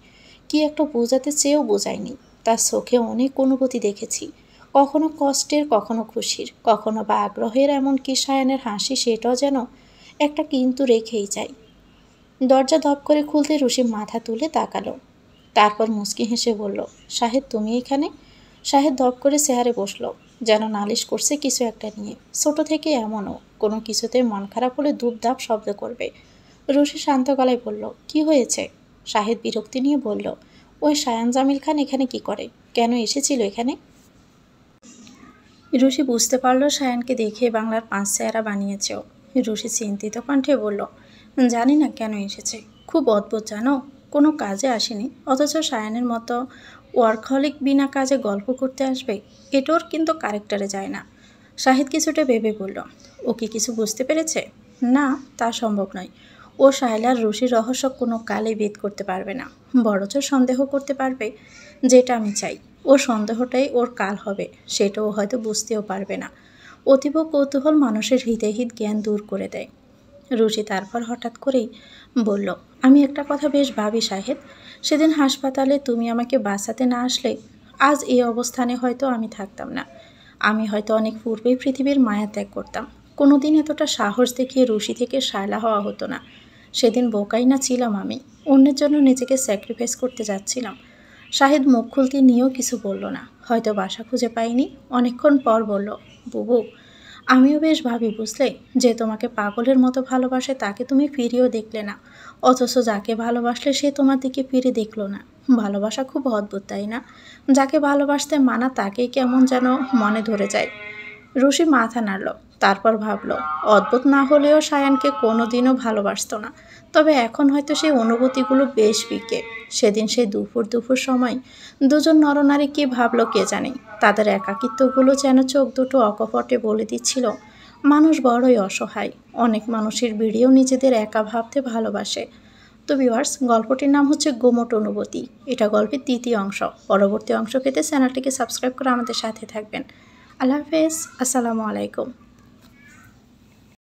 কি একটা বোঝাতে চেয়েও বোঝায়নি। তার চোখে অনেক অনুভূতি দেখেছি, কখনো কষ্টের, কখনো খুশির, কখনো বা আগ্রহের। এমনকি সায়ানের হাসি, সেটাও যেন একটা কিন্তু রেখেই যায়। দরজা ধপ করে খুলতে রুশি মাথা তুলে তাকালো, তারপর মুচকি হেসে বলল, শাহেদ তুমি এখানে? শাহেদ ধপ করে চেয়ারে বসলো, যেন নালিশ করছে কিছু একটা নিয়ে। ছোট থেকে এমনও, কোনো কিছুতে মন খারাপ হলে দুপদাপ শব্দ করবে। রুশি শান্ত গলায় বলল, কি হয়েছে? শাহেদ বিরক্তি নিয়ে বলল, ওই শায়ান জামিল খান এখানে কি করে, কেন এসেছিল এখানে? রুশি বুঝতে পারল শায়ানকে দেখে বাংলার 5 চেহারা বানিয়েছে ও। রুশি চিন্তিত কণ্ঠে বলল, জানি না কেন এসেছে। খুব অদ্ভুত জানো, কোনো কাজে আসেনি, অথচ শায়ানের মতো ওয়ার্কহলিক বিনা কাজে গল্প করতে আসবে। এটোর কিন্তু ক্যারেক্টারে যায় না। শাহিদ কিছুটা ভেবে বলল, ও কি কিছু বুঝতে পেরেছে? না, তা সম্ভব নয়। ও শায়লার রুশির রহস্য কোনো কালে ভেদ করতে পারবে না, বরঞ্চ সন্দেহ করতে পারবে, যেটা আমি চাই। ওর সন্দেহটাই ওর কাল হবে, সেটাও হয়তো বুঝতেও পারবে না। অতীব কৌতূহল মানুষের হিতাহিত জ্ঞান দূর করে দেয়। রুশি তারপর হঠাৎ করেই বলল, আমি একটা কথা বেশ ভাবি শাহেদ, সেদিন হাসপাতালে তুমি আমাকে বাঁচাতে না আসলে আজ এই অবস্থানে হয়তো আমি থাকতাম না। আমি হয়তো অনেক পূর্বেই পৃথিবীর মায়া ত্যাগ করতাম। কোনোদিন এতটা সাহস দেখিয়ে রুশি থেকে শায়লা হওয়া হতো না। সেদিন বোকাই না ছিলাম আমি, অন্যের জন্য নিজেকে স্যাক্রিফাইস করতে যাচ্ছিলাম। শাহেদ মুখ খুলতে নিয়েও কিছু বলল না, হয়তো বাসা খুঁজে পাইনি। অনেকক্ষণ পর বলল, বুবু, আমিও বেশ ভাবি বুঝলে, যে তোমাকে পাগলের মতো ভালোবাসে তাকে তুমি ফিরেও দেখলে না, অথচ যাকে ভালোবাসলে সে তোমার দিকে ফিরে দেখলো না। ভালোবাসা খুব অদ্ভুত, তাই না? যাকে ভালোবাসতে মানা তাকেই কেমন যেন মনে ধরে যায়। রুশি মাথা নাড়ল, তারপর ভাবল, অদ্ভুত না হলেও সায়ানকে কোনোদিনও ভালোবাসত না, তবে এখন হয়তো সেই অনুভূতিগুলো বেশ বিকে। সেদিন সেই দুপুর সময় দুজন নরনারী কী ভাবল কে জানে। তাদের একাকিত্বগুলো যেন চোখ দুটো অকপটে বলে দিচ্ছিল, মানুষ বড়ই অসহায়। অনেক মানুষের ভিড়েও নিজেদের একা ভাবতে ভালোবাসে। তো ভিউয়ার্স, গল্পটির নাম হচ্ছে গোমট অনুভূতি। এটা গল্পের 3য় অংশ। পরবর্তী অংশ পেতে চ্যানেলটিকে সাবস্ক্রাইব করে আমাদের সাথে থাকবেন। আল্লাহ হাফেজ, আসসালামু আলাইকুম।